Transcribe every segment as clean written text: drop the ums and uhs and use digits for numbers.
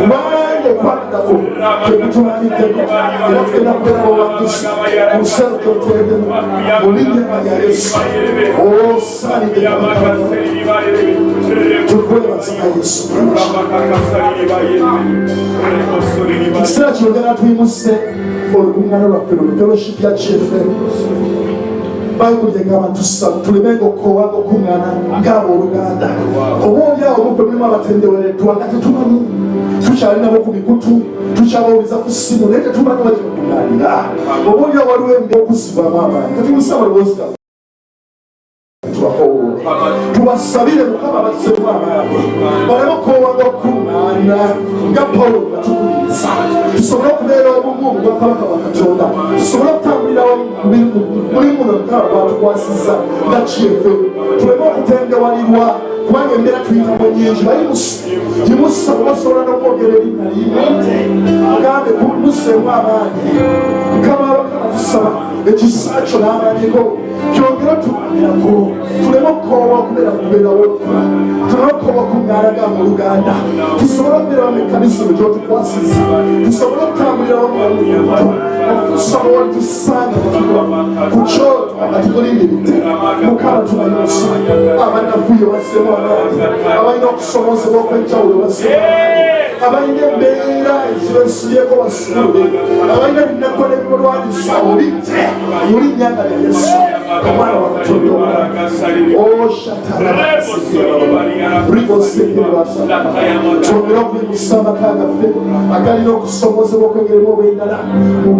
Why Kusenge kwandako Kebutumaniteko Erakena kwena wakusi Muserko tedemu Mulinye ya Yesu Oh sani de makano Tukweba zika Yesu Kisera chiyogera tuyimuse Olugungano lwa fellowship ya GFM Bible yagamba tulimengo kowago kungana ngabo Luganda obuya obupe mulimo abatendewere twagate tumanyi tukyali nabo ku mikutu tukyabawuliza ku ssimu naye tetumanyi bakikuŋŋaanira obuya waliwo embi okusibamu amaanyi katimusaba lwozita tubasabire Mukama bassemu amaanyi baleme kowago okuŋŋaana nga Pawulo batukubiriza tusobole okubeera obumu mu Bwakabaka bwa Katonda tusobole okutambulira muli muno Mukama bwatukwasizza nga GFM tuleme okutendewalirwa kubanga embeera tuyitamu nyingi bayimusa basobola n'okwogera erinnya limu mugambe musseemu amaanyi Mukama abakama tusaba ekisa kyo n'amaanyiko kyongera tumanirako tuleme okukoowa okubeera kubeera wokula tuleme okukoowa okuŋŋaanaga mu Luganda tusobole okubeerawo mekanisimo gy'otukwasizza tusobole okutambulirawo mulamu okutusaba walitusanga ku kyoto agatukulindiridde Mukama tumanyi okusanga abannafuye basseemu amaanyi abalina okusomozebwa okw'enjawulo basseemu abalina embeera ezibesulyeko basuule abalina binako n'ebibalwanyisa obidde mu linnya nga lya Yesu omwana wa Katonda twongera okubimusa amaka gaffe agalina okusomozebwa okwegeremu obw'endala mu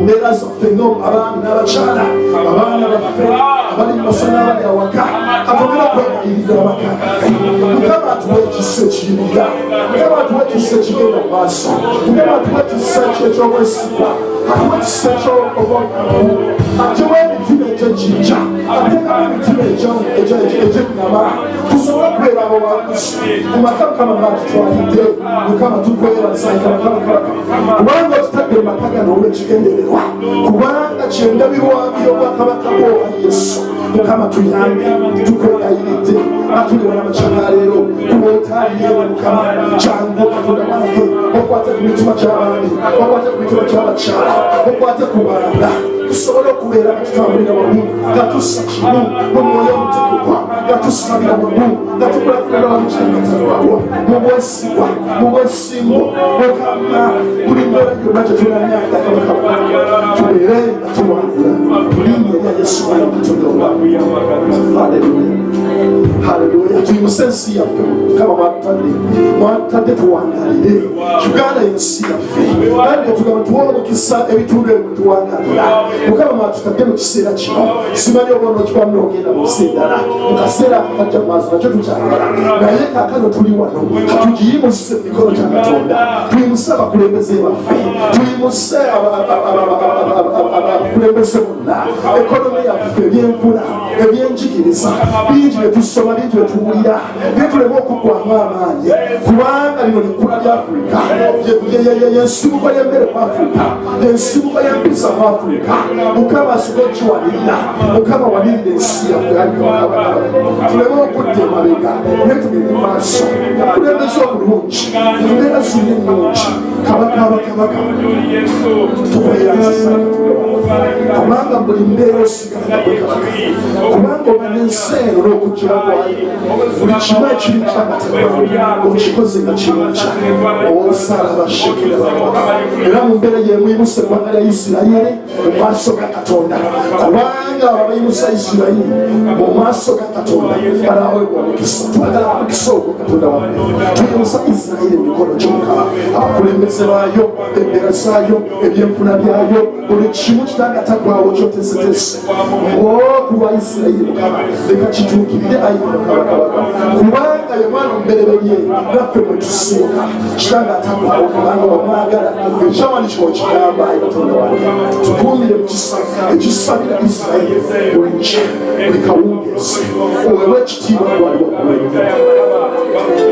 mbeera zaffe ng'abaami n'abakyala abaana baffe abali mu masana abali awaka atongera okwegalirira amaka gaffe Mukama atuwa ekisa ekiyimira Mukama atuwa ekisa ekigenda mu maaso Mukama atuwa ekisa eky'obwesigwa atuwa ekisa eky'obuvunavu atuwa emitima egy'ejjinja ateekamu emitima egy'ennyama tusobole okubeera abawanguzi mu maka Mukama baatutwalidde Mukama tukwebaza kubanga otutadde mu maka gano olw'ekigendererwa kubanga kyendabirwamu y'obwakabaka bw'owa Yesu Mukama tuyambe tukwegayiridde atuli wana makyanga leero kuba otaliyewo Mukama kyangu Katonda wange okwate ku mitima gy'abaami okwate ku mitima gy'abakyala okwate ku baana tusobole okubeera nga tutambulira wamu nga tussa kimu mu mwoyo omutukuvu nga tusabira wamu nga tukulafulira wamu kyakatalwawo mu bwesigwa mu bwesimbo Mukama buli mbeera yonna gye tunanyanga Kabaka tubeere nga tuwangula linnya lya Yesu Mwana Katonda owamu. Haleluya tuyimuse ensi yaffe Mukama mwatadde tuwangalire Uganda y'ensi yaffe kandi tugamba tuwa omukisa ebitundu ebyo tuwangalira Mukama mwatutadde mu kiseera kino simanyi oba onokikwamu n'ogenda mu nsi endala mu kaseera akakajja mu maaso nakyo tukyagala naye kaakano tuli wano katugiyimuse mu mikono gya Katonda tuyimuse abakulembeze baffe tuyimuse abakulembeze bonna ekonomi yaffe ebyenfuna ebyenjigiriza bingi bye tusoma bingi bye tuwulira naye tuleme okuggwamu amaanyi kubanga lino likkula lya Afrika yensibuko y'emmere mu Afrika yensibuko y'empisa mu Afrika Mukama asiga okiwanirira Mukama wanirira ensi yaffe tuleme okudda emabega naye tugende mu maaso okulembeza obulungi embeera ziri ennungi Kabaka abakabaka tukweyanzisa kubanga buli mbeera osigala gwe Kabaka kubanga omanya ensi eno n'okujjira kwayo buli kimu ekiri kyakatekwa okikoze nga kirungi osaala bashekera era mu mbeera yemuyimuse eggwanga lya Isirayiri mu maaso ga Katonda kubanga abayimusa Isirayiri mu maaso ga Katonda balaweebwa omukisa twagala omukisa ogwo Katonda wange tuyimusa Isirayiri mu mikono gy'Omukama abakulembeze baayo embeera zaayo ebyenfuna byayo buli kimu kitangataggwawo kyotesetese kulwa Isirayiri Mukama leka kituukirire ayina Kabaka kubanga ye mwana omubereberye naffe mwe tusuuka kitanga ataggwawo kubanga wamwagala ekyawani kyokigamba ayi Katonda wange tukuumire mu kisa ekisabira Isirayiri bulungi buli kawungeezi oweebwa ekitiibwa gwali waggulu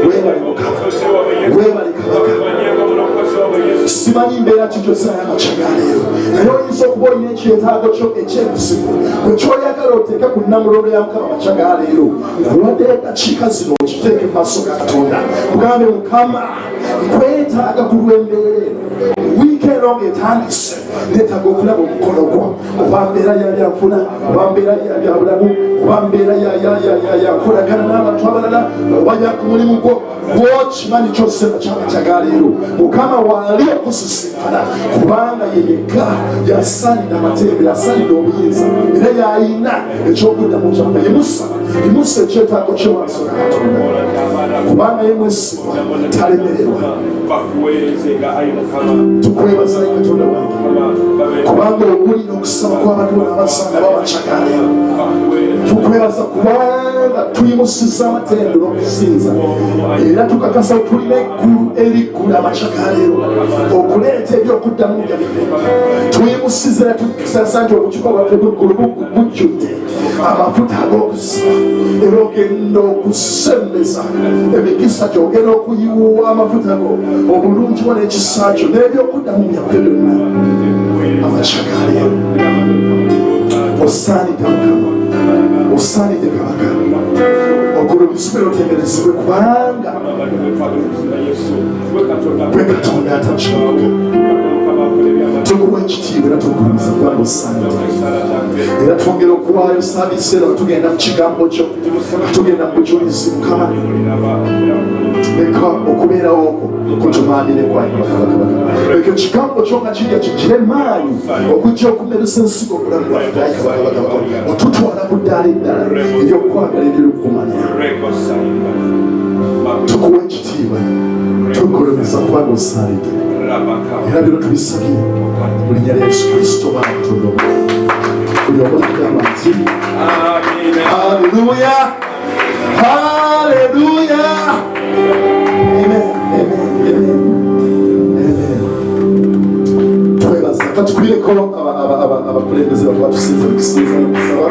weebale Mukama weebale Kabaka simanyi mbeera kigyosaya amakyagaleero naye oyinza okuba olina ekyetaago kyo ekyebuzibu bwe kyoyagala oteeke ku nnamulolo ya Mukama amakyagaleero nkuwadde eddakiika zino okiteeke mu maaso ga Katonda mugambe Mukama Kwetaaga kulwembeerera wiikendi nga etandise neetaaga okulaba omukono gwo oba mbeera yabyanfuna oba mbeera yabyabulamu oba mbeera yankolagana n'abantu abalala oba yamulimu gwo gwokimanyi kyosema kyamakyagala leero Mukama waali okusisinkana kubanga yeyeka yasalira amateebe yasalira obuyinza era yayina ekyokuddamu kyaffe yimusa ekyetaago kyewansi na Katonda kubanga ye mwesigwa talemererwa. Tukwebaza Katonda wange kubanga owulira okusaba kw'abantu n'abasanga babakyagala. Tukwebaza kubanga tuyimusizza amatendo n'okusinza era tukakasa tulina eggulu eriggula amakyagala leero okuleeta ebyokuddamu byaffe. Tuyimusiza era tukisasa nti obucupa bwaffe bw'eggulu bujjudde amafuta ag'okusiba era ogenda okusembeza emikisa gy'ogenda okuyiwa amafuta go obulungi bwo n'ekisa kyo n'ebyokuddamu byaffe byonna amakyagala leero osaanidde Mukama osaanidde Kabaka ogulumizibwe otenderezebwe kubanga gwe Katonda atakyuka. Tukuwa ekitiibwa era tukulumiza kubanga osaanidde era twongera okuwaayo saabiisi eno tugenda mu kigambo kyo tugenda mu bujulizi Mukama leka okubeerawo okwo kutumaanire leka ekigambo kyo nga kijja kigire maanyi okujja okumeresa ensigo obulamu bwaffe otutwala ku ddaala eddala eryokwagala ery'okumanya. Tukuwa ekitiibwa tukulumiza kubanga osaanidde era bino tubisabye mu linnya lya Yesu Kristo Omwana wa Katonda buli omu agamba nti haleluya haleluya amen amen amen. Twebaza katukubireko abakulembeze bakuba tusinza okusinza nokusaba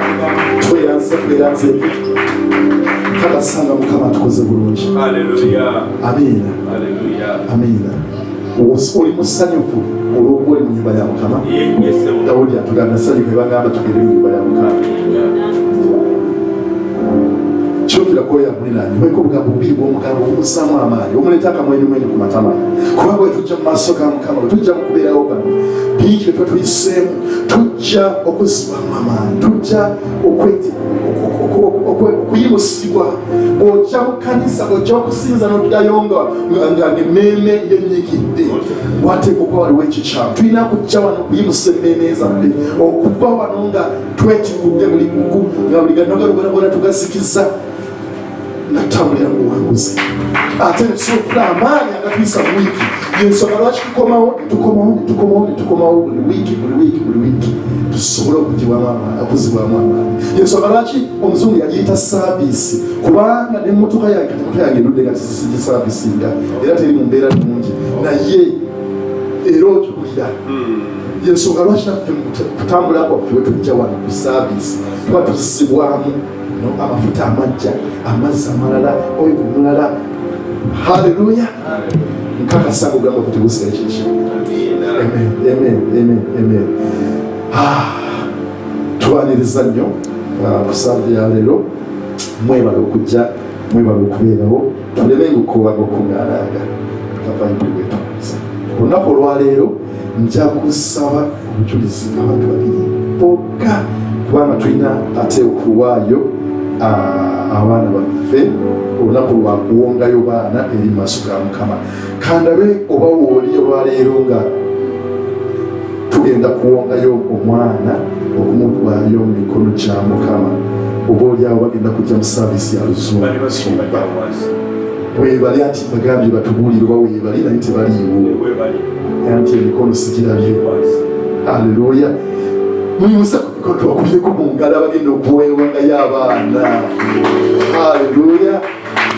tweyanze kakasanga Mukama atukoze bulungi. Amiina amiina. Oli musanyufu olw'okuba oli mu nnyumba ya Mukama. Dawudi atugamba nasanyufu bagamba tugende mu nnyumba ya Mukama. Kyokera kweyaguliranye weko obugambo bubiri bw'omugambo bumusaamu amaanyi omuleeta akamwenyumwenyu ku matama kuba bwe tujja mu maaso ga Mukama bwe tujja mu kubeerawo kano bingi bye tuba tuyiseemu tujja okuzibwamu amaanyi tujja okuyimusibwa ojja mu kanisa ojja okusinza n'oddayo nga emmeeme yennyigidde wateeka okuba waliwo ekikyamu tulina kujja wano okuyimusa emmeeme zaffe okuva wano nga twetikudde buli gugu nga buli ganogana tugazikiza natambulira mu buwanguzi ate netusobola amaanyi agatuyisa mu wiiki yensonga lwaki tukomawo buli wiiki tusobole okuzibwamu amaanyi. Yensonga lwaki omuzungu yagiyita saabiisi kubanga n'emmotoka yange endudde nga tisisigi saabiisi nga era teri mu mbeera nnungi naye era ogiwulira. Yensonga lwaki naffe kutambula kwaffe we tujja wano ku saabiisi tuba tuzisibwamu amafuta amajja amazzi amalala oyo omulala. Haleluya. Nkakasa ogamba kuti busere kiki. Amen. Twaniriza nnyo kusabye ya leero mwebala okujja mwebala okubeerawo tulemenga okuwaga okuŋŋaananga kabayibuli bwetwakuza olunaku olwaleero nja kusaba obujulizi abantu babiri bokka kubanga tulina ate okuwaayo abaana baffe olunaku lwakuwongayo baana eri maaso ga Mukama. Kandabe oba wooli olwaleero nga tugenda kuwongayo omwana okumutwaayo mu mikono gya Mukama oba oliawo bagenda kujja mu saabiisi ya luzumba weebali anti bagambye batubuulire oba weebali naye tebaliiwo anti emikono sigirabye. Aleluya. Muyimusa ku mikono tubakubireko mu ngalo abagenda okuwewangayo abaana. Aleluya.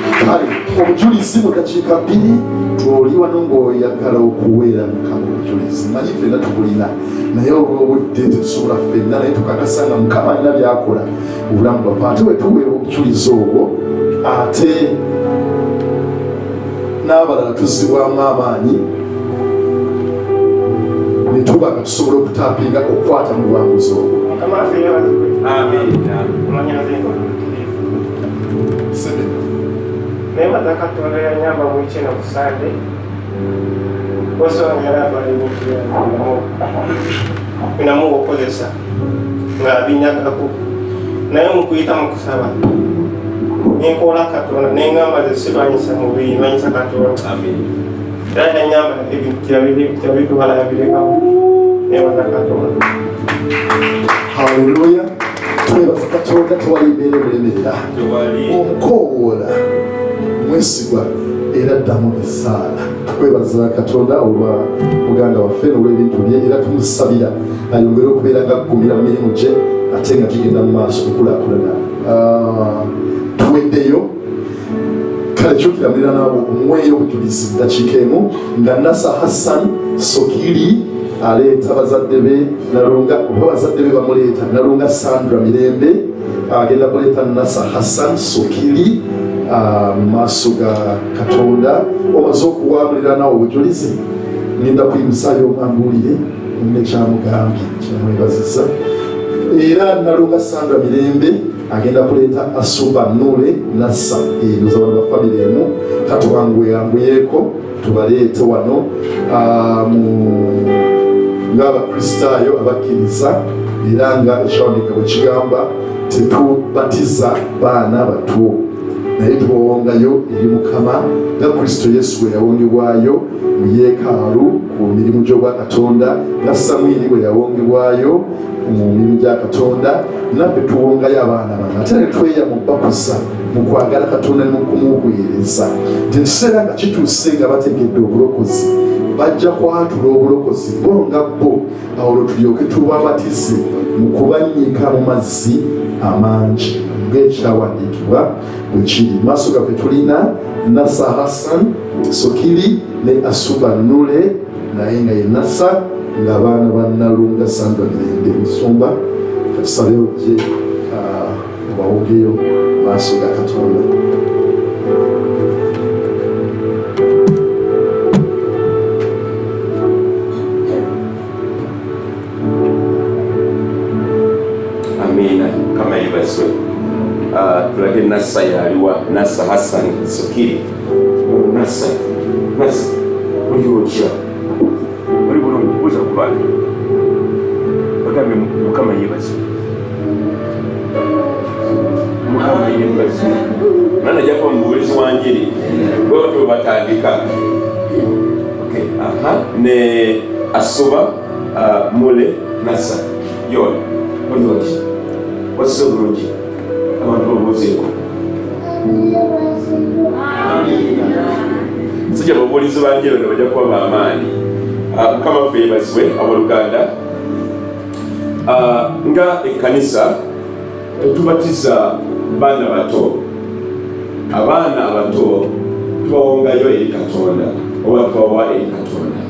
Kale obujulizi mu dakiika bbiri twoli wano ng'oyagala okuweera Mukama obujulizi manyi ffenna tubulina naye obudde tetusobola ffenna naye tukakasanga Mukama alina byakola obulamu bwaffe ate we tuweera obujulizi obwo ate n'abalala tuzibwamu amaanyi ne tuba nga tusobola okutaapinga okukwata mu buwanguzi obwo. Neema za Katonda yanyamba mu ikyenda ku Sande Godson era twalina okuyinamu okukozesa nga binyagako naye mukuyita mu kusaba nenkola Katonda nengamba ze sibanyisa mubiri banyisa Katonda era yanyamba ebitubala yabirekawo nebaza Katonda. Haleluya. Twebaza Katonda tewalibeera ebiremerera omukoola mwesigwa era ddamu essaala. Twebaza Katonda olwa muganda waffe n'olw'ebintu bye era tumusabira ayongere okubeera nga aggumira mu mirimu gye ate nga tugenda mu maaso okukulaakulana. Tuweddeyo kale kyokiramirira naabo omweyo obujulizi ddakiika emu nga Nasa Hassan Sokiri aleeta bazadde be nalunga oba bazadde be bamuleeta nalunga Sandra Mirembe agenda kuleeta Nasa Hassan Sokiri mu maaso ga Katonda. Omaze okuwabulira nawe obujulizi ngenda kuyimusayo omwambuulire nekyamugambye kyamwebaziza. Era nalunga Sandra Mirembe agenda kuleeta Asuba Nule Nasa eroza bano bafamire emu katuwanguyanguyeko tubaleete wano ng'abakristaayo abakkiriza era nga ekiwandiiko bwe kigamba tetubatiza baana bato naye tubawongayo eri Mukama nga Kristo Yesu bwe yawongebwayo mu yeekaalu ku mirimu gy'obwa Katonda nga Samwiri bwe yawongebwayo mu mirimu gya Katonda naffe tuwongayo abaana bano ate ne tweya mu bakusa mu kwagala Katonda ne mu kumuweereza. Ekiseera nga kituuse nga bategedde obulokozi bajja kwatula obulokozi bo nga bo awo tulyoke tubabatize mu kubannyika mu mazzi amangi ng'ekyawandiikibwa bwe kiri. Mu maaso gaffe tulina Nasa Hassan Sokiri ne Asuba Nule naye nga ye Nasa nga abaana ba Nalunga Sandra Mirembe Musumba. Katusabeho gye obawogeyo maaso ga Katonda. Tulage Nasa yaliwa Nasa Hassan Sokiri. Nasa uliwokya uli bulungi buza kubala bagambe Mukama yebaze Mukama yebaze nana japa mubulizi wanjiri bwe batandika. Okay, ne Asuba Mule Nasa yona uliwokya wasize bulungi abantu babuzeeko sijja babuulizi banjero ne bajja kuba bamaanyi. Mukama waffe yeebazibwe abooluganda. Nga ekkanisa tubatiza baana bato. Abaana abato tubawongayo eri Katonda oba tubawa eri Katonda.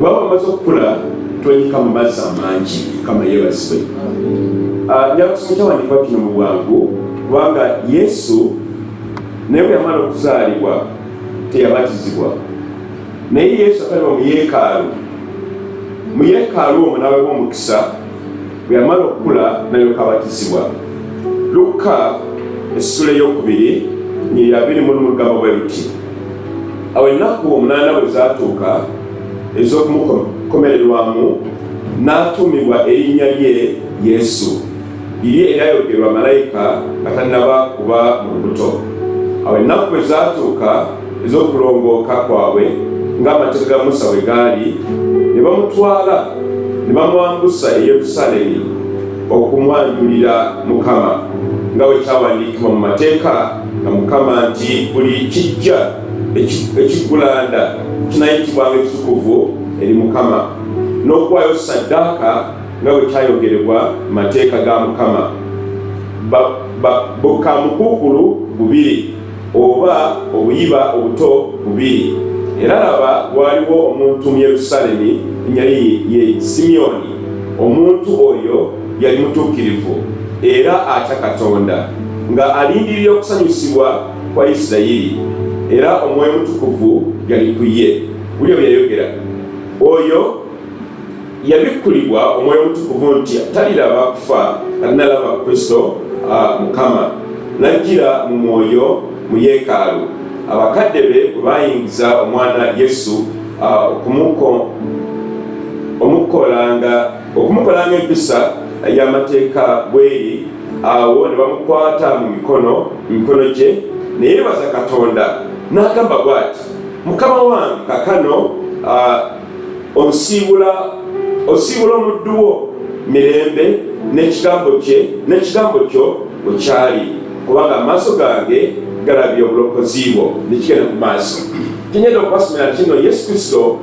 Bwaba bamaze okukula twenyika mu mazzi amangi. Mukama yeebazibwe. Njala kusoma ekyawandiikibwa kino mu bwangu kubanga Yesu naye bwe yamala okuzaalibwa teyabatizibwa, naye Yesu akaliba mu yeekaalu omwo n'aweebwa omukisa. Bwe yamala okukula n'alyoka abatizibwa. Luka essula ey'okubiri nnyiri 20 lugamba bwe luti: awo ennaku 8 bwe zaatuuka ez'okumukomererwamu n'atuumibwa erinnya lye Yesu, liri eryayogerwa malayika nga tannaba kuba mu lubuto. Awo ennaku bwe zaatuuka ez'okulongooka kwabwe ng'amateeka ga Musa bwe gaali, ne bamutwala ne bamwambusa e Yerusaalemi okumwanjulira Mukama nga bwe kyawandiikibwa mu mateeka nga Mukama nti buli kijja ekiggulanda kinayitibwanga ekitukuvu eri Mukama, n'okuwaayo ssaddaaka nga bwe kyayogerebwa mu mateeka ga Mukama. Bukamukuukulu bubiri oba obuyiba obuto bubiri. Era laba waliwo omuntu mu Yerusaalemi linnya ye Simyoni. Omuntu oyo yali mutuukirivu era atya Katonda, nga alindirira okusanyusibwa kwa Isirayiri, era Omwoyo Mutukuvu yali ku ye. Buli bwe yayogera oyo yabikkulibwa Omwoyo Mutukuvu nti taliraba kufa nalaba Kristo Mukama. Najjira mu mwoyo mu yeekaalu abakadde be bwe bayingiza omwana Yesu okumukolanga empisa y'amateeka bweri, awo ne bamukwata mu mikono gye ne yeebaza Katonda n'agamba bw'ati, Mukama wange kakano osiibula omuddu wo mirembe n'ekigambo kyo bwe kyali, kubanga amaaso gange galabye obulokozi bwo nekigenda ku maaso. Kinyenda okubasomera kino, Yesu Kristo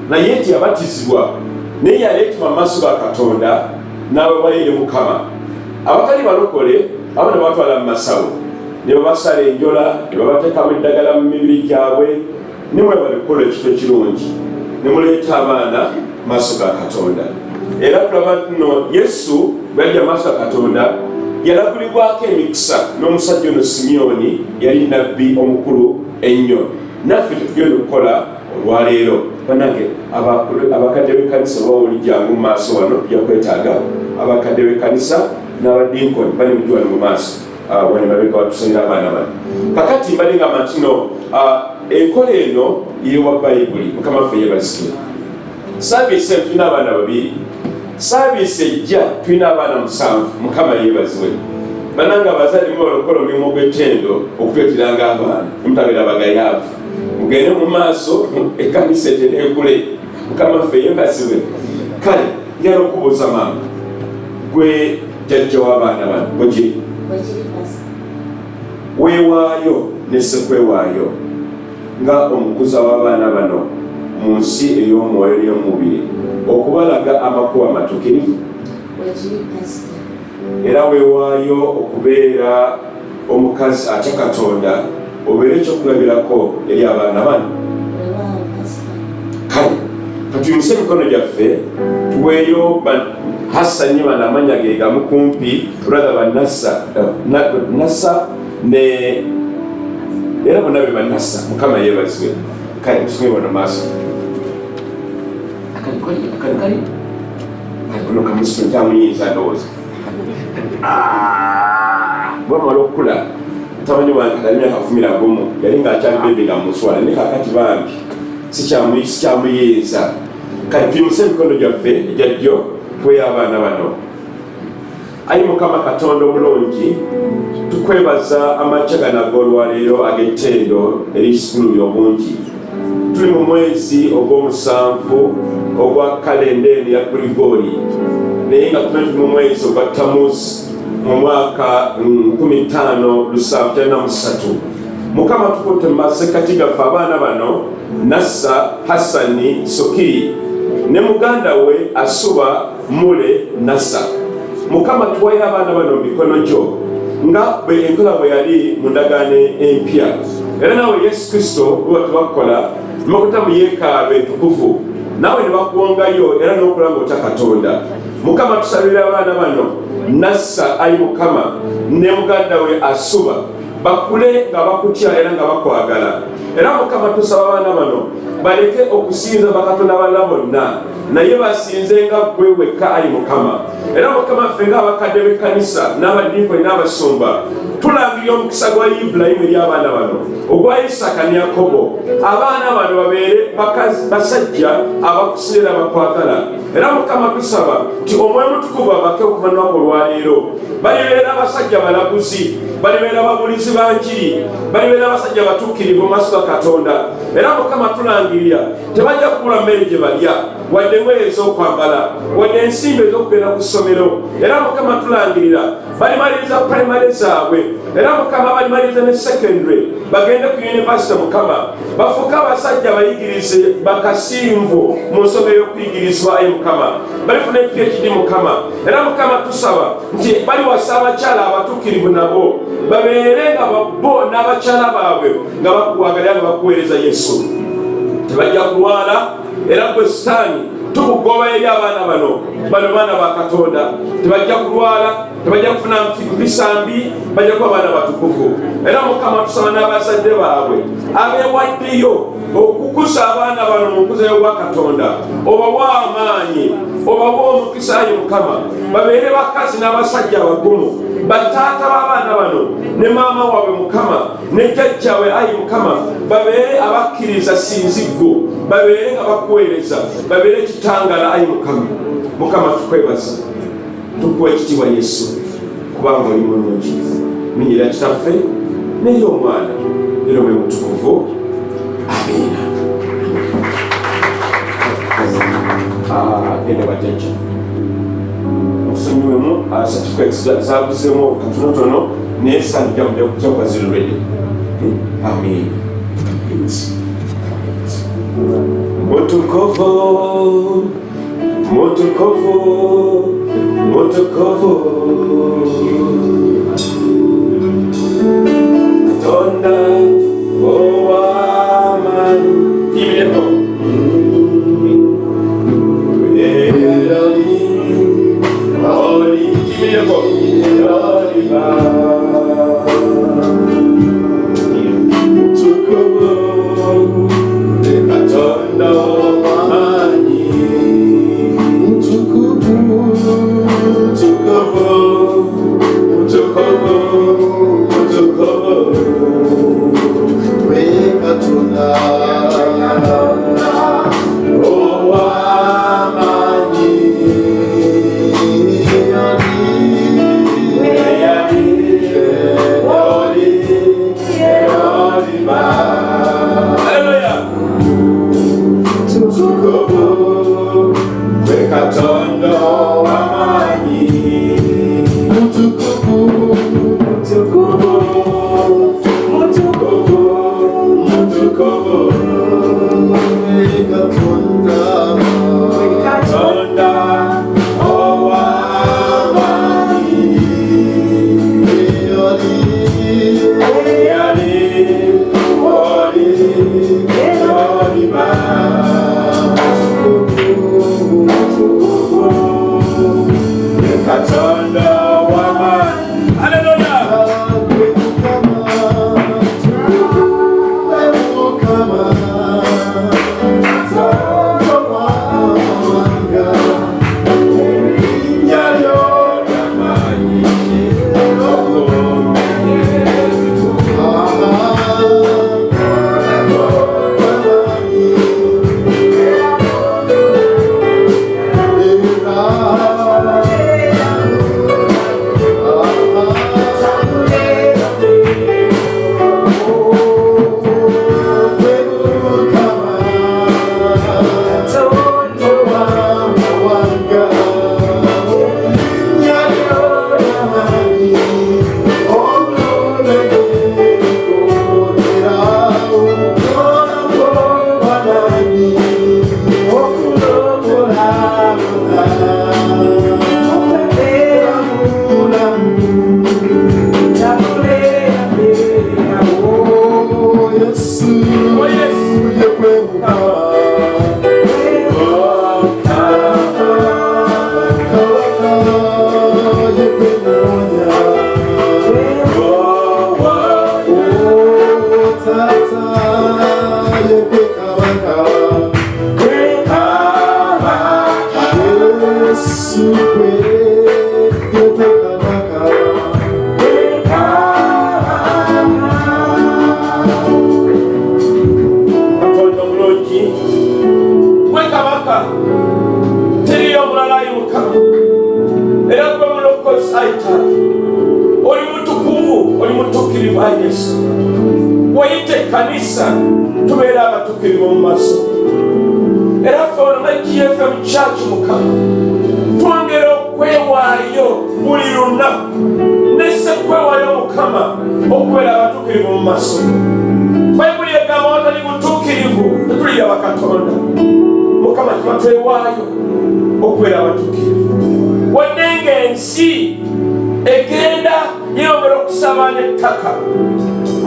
naye nti yabatizibwa naye yaleetebwa mu maaso ga Katonda n'aweebwayo eri Mukama. Abatali balokole abo ne batwala mu masawo ne babasala enjola ne babateekamu eddagala mu mibiri gyabwe, ne mwe balikola ekito kirungi ne muleeta abaana mu maaso ga Katonda. Era tulaba nno Yesu bwe yajja mu maaso ga Katonda yalagulibwako emikisa n'omusajja ono Simyoni, yali nabbi omukulu ennyo. Naffe tetugenda okukola olwaleero banange abakadde b'ekkanisa bawulijjangu mu maaso wano, tujja kwetaaga abakadde b'ekkanisa n'abadinkoni bali mujju wano mu maaso wano mabega watusomera abaana bano. Kakati mbadde ngamba ntino enkola eno yewa Bayibuli. Mukama waffe yeebazibwe. Saaviisi eno tulina abaana babiri, saaviisi ejja tulina abaana 7. Mukama yeebazibwe. Bananga abazadde mubalokole omulimu gw'ettendo okutwetiranga abaana, mutabeera bagayaavu, mugende mu maaso ekkanisa eteneekule. Mukama waffe yeebazibwe. Kale njala okubuuza maama, gwe jjajja w'abaana bano bwekiri weewaayo ne ssekwewaayo nga omukuza w'abaana bano mu nsi ey'omwoyo n'ey'omubiri okubalaga amakubo amatuukirivu, era weewaayo okubeera omukazi atya Katonda obeere ekyokulabirako eri abaana bano. Kale katuyimuse emikono gyaffe tuweeyo Hasani bano amanya ge gamu kumpi, brother Banassa ne era bonna be Banassa. Mukama yeebazibwe. Kale tusome bano maaso akali kuno kamusimu kyamuyinza ndowooza bwamala okukula tamanyi wange ali myaka 11 yali ng'akyali bebe nga muswala ne kakati bambi sikyamuyinza. Kale tuyimuse emikono gyaffe ejjajjo tweyo abaana bano. Ayi Mukama Katonda omulungi, tukwebaza amakya gano ag'olwaleero ag'ettendo er'ekikulu obungi. Tuli mu mwezi ogw'omusanvu ogwa kalenda eno ya Grigori, naye nga tuli mu mwezi ogwa Tamuzi mu mwaka 1593. Mukama tukutte mu masekati gaffe abaana bano Nassa Hassani Sokiri ne muganda we Asuba Mule Nassa. Mukama tuwayo abaana bano mu mikono gyo nga bwe enkola bwe yali mu ndagaano empya. Era nawe Yesu Kristo bwe tubakola tumakuta mu yeekaalu entukuvu, nawe ne bakuwongayo era n'okulanga otya Katonda. Mukama tusabira abaana bano Nassa, ayi Mukama, ne muganda we Asuba bakule nga bakutya era nga bakwagala. Era Mukama tusaba abaana bano baleke okusinza bakatonda abalala bonna, naye basinze nga ggwe wekka, ayi Mukama. Era Mukama ffe ng'abakadde b'ekkanisa n'abadinkoni n'abasumba tulangirira omukisa gwa Ibulayimu eri abaana bano, ogwa Isaaka ne Yakobo. Abaana bano babeere basajja abakusinira bakwagala. Era Mukama tusaba nti Omwoyo Mutukuvu abake okuvannyuma ku lwaleero, balibeera abasajja balaguzi, balibeera ababulizi ba njiri, balibeera abasajja batuukirivu mu maaso ga Katonda. Era Mukama tulangirira tebajja kubula mmere gye balya, wadde engoye ez'okwambala, wadde ensimbi ez'okugenda ku ssomero. Era Mukama tulangirira balimaliriza primary zaabwe, era Mukama balimaliriza ne secondary, bagende ku university. Mukama bafuuke abasajja bayigirize bakasinvu mu nsonga y'okuyigirizibwa, ayi Mukama, balifuna PhD Mukama. Era Mukama tusaba nti baliwasa abakyala abatuukirivu nabo babeere nga bo n'abakyala baabwe nga bakuwagalira nga bakuweereza Yesu. Tebajja kulwala, era gwe Sitaani tukugoba eri abaana bano baana ba Katonda. Tebajja kulwala, tebajja kufuna bisambi, bajja kuba baana batukuvu. Era Mukama tusaba n'abazadde baabwe abeewaddeyo okukusa abaana bano mu nkuzayo bwa Katonda obawa amaanyi obawa omukisa ayi Mukama babeere bakazi n'abasajja abagumu bataata b'abaana bano ne maama waabwe Mukama ne jjajjawe ayi Mukama babeere abakkiriza sinziggo babeere nga bakuweereza babeere kitangala ayi Mukama tukwebaza tukuwa ekitiibwa Yesu kubanga oli mulungi minyira kitaffe n'ey'omwana era omwe mutukuvu amina. Gende bajjajja okusonyiwemu certificate zabuzeemu katonotono naye sanijja kujja kwazirulwede. Amina. Mutukuvu mutukuvu mutukuvu Katonda ow'amaanyi timireko oli timireko mutukuvu Katonda ow'amaanyi mutukuvu mutukuvu mutukuvu mutukuvu Katonda ow'amaanyi Katonda w'amaanyi mutukuvu mutukuvu mutukuvu mutukuvu Katonda ow'amaanyi Katonda w'amaanyi. Hallelujah. Kanisa tubeera abatukirivu mu maaso era ffe olwo GFM Church Mukama twongera okwewaayo buli lunaku nesse kwewaayo Mukama okubeera abatukirivu mu maaso. Bayibuli egamba watali butuukirivu tetuli abakatonda. Mukama tuba twewaayo okubeera abatukirivu wadde ng'ensi egenda yeyongera okusabaana ettaka.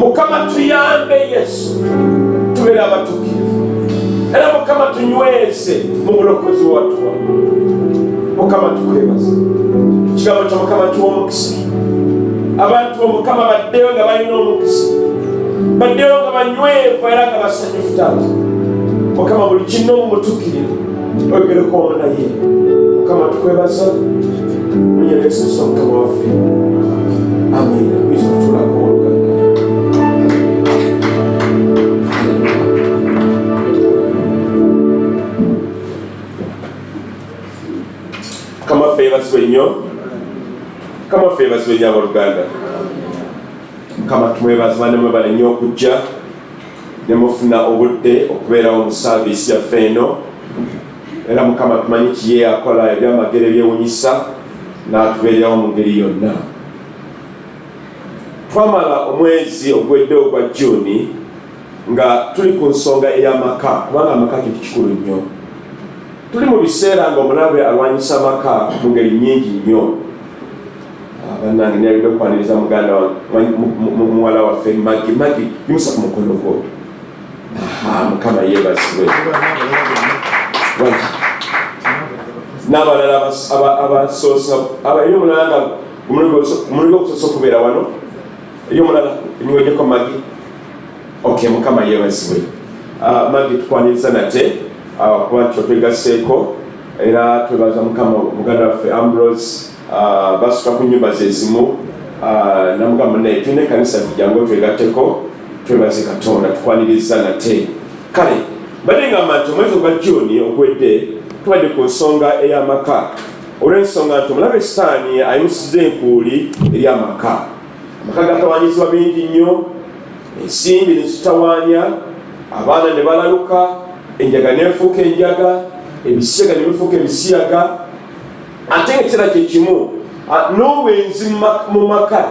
Mukama tuyambe Yesu tubeera abatuukirivu era Mukama tunyweze mu bulokozi watuwa. Mukama tukwebaza ekigambo kya Mukama tuwa omukisa abantu Mukama baddeyo nga balina omukisa baddeyo nga banywevu era nga basanyufu taata. Mukama buli kintu mumutukirire ogereko naye. Mukama tukwebaza mu Yesu Kristo Mukama waffe. Amina. Wizo kutulako Oluganda. Kama favors wenyo. Kama favors wenyo Oluganda. Kama tumwebaza bane mubale nnyo okujja ne mufuna obudde okubeerawo mu service yaffe eno. Era Mukama tumanyi kiye akola ebyamagero ebyewunyisa n'atubeererawo mu ngeri yonna. Twamala omwezi ogwedde ogwa Juni nga tuli ku nsonga ey'amaka, kubanga amaka kintu kikulu nnyo. Tuli mu biseera nga omulabe alwanyisa amaka mu ngeri nnyingi nnyo. Bannange nayagala okwaniriza muganda muwala waffe Magi yimusa ku mukono gwo. Mukama yeebazibwe. N'abalala abasoosa eri omulala nga omulundi okusosa okubeera wano eri omulala emiwejeko Magi. Mukama yeebazibwe. Magi tukwaniriza nate kuba nti otwegaseeko era twebaza Mukama muganda waffe Ambrose basuka ku nnyumba zezimu namugamba naye tulina ekkanisa Emiryango twegatteko twebaze Katonda tukwaniriza nate. Kale badde ngamba nti omwezi ogwa Juni ogwedde tubadde ku nsonga ey'amaka olw'ensonga nti omulabe Sitaani ayimusiza enkuuli eri amaka. Amaka gatawanyizibwa bingi nnyo, ensimbi ne zitawaanya, abaana ne balaluka, enjaga neefuuka enjaga, ebisiyaga ne bifuuka ebisiyaga. Ate ng'ekiseera kye kimu n'obwenzi mu maka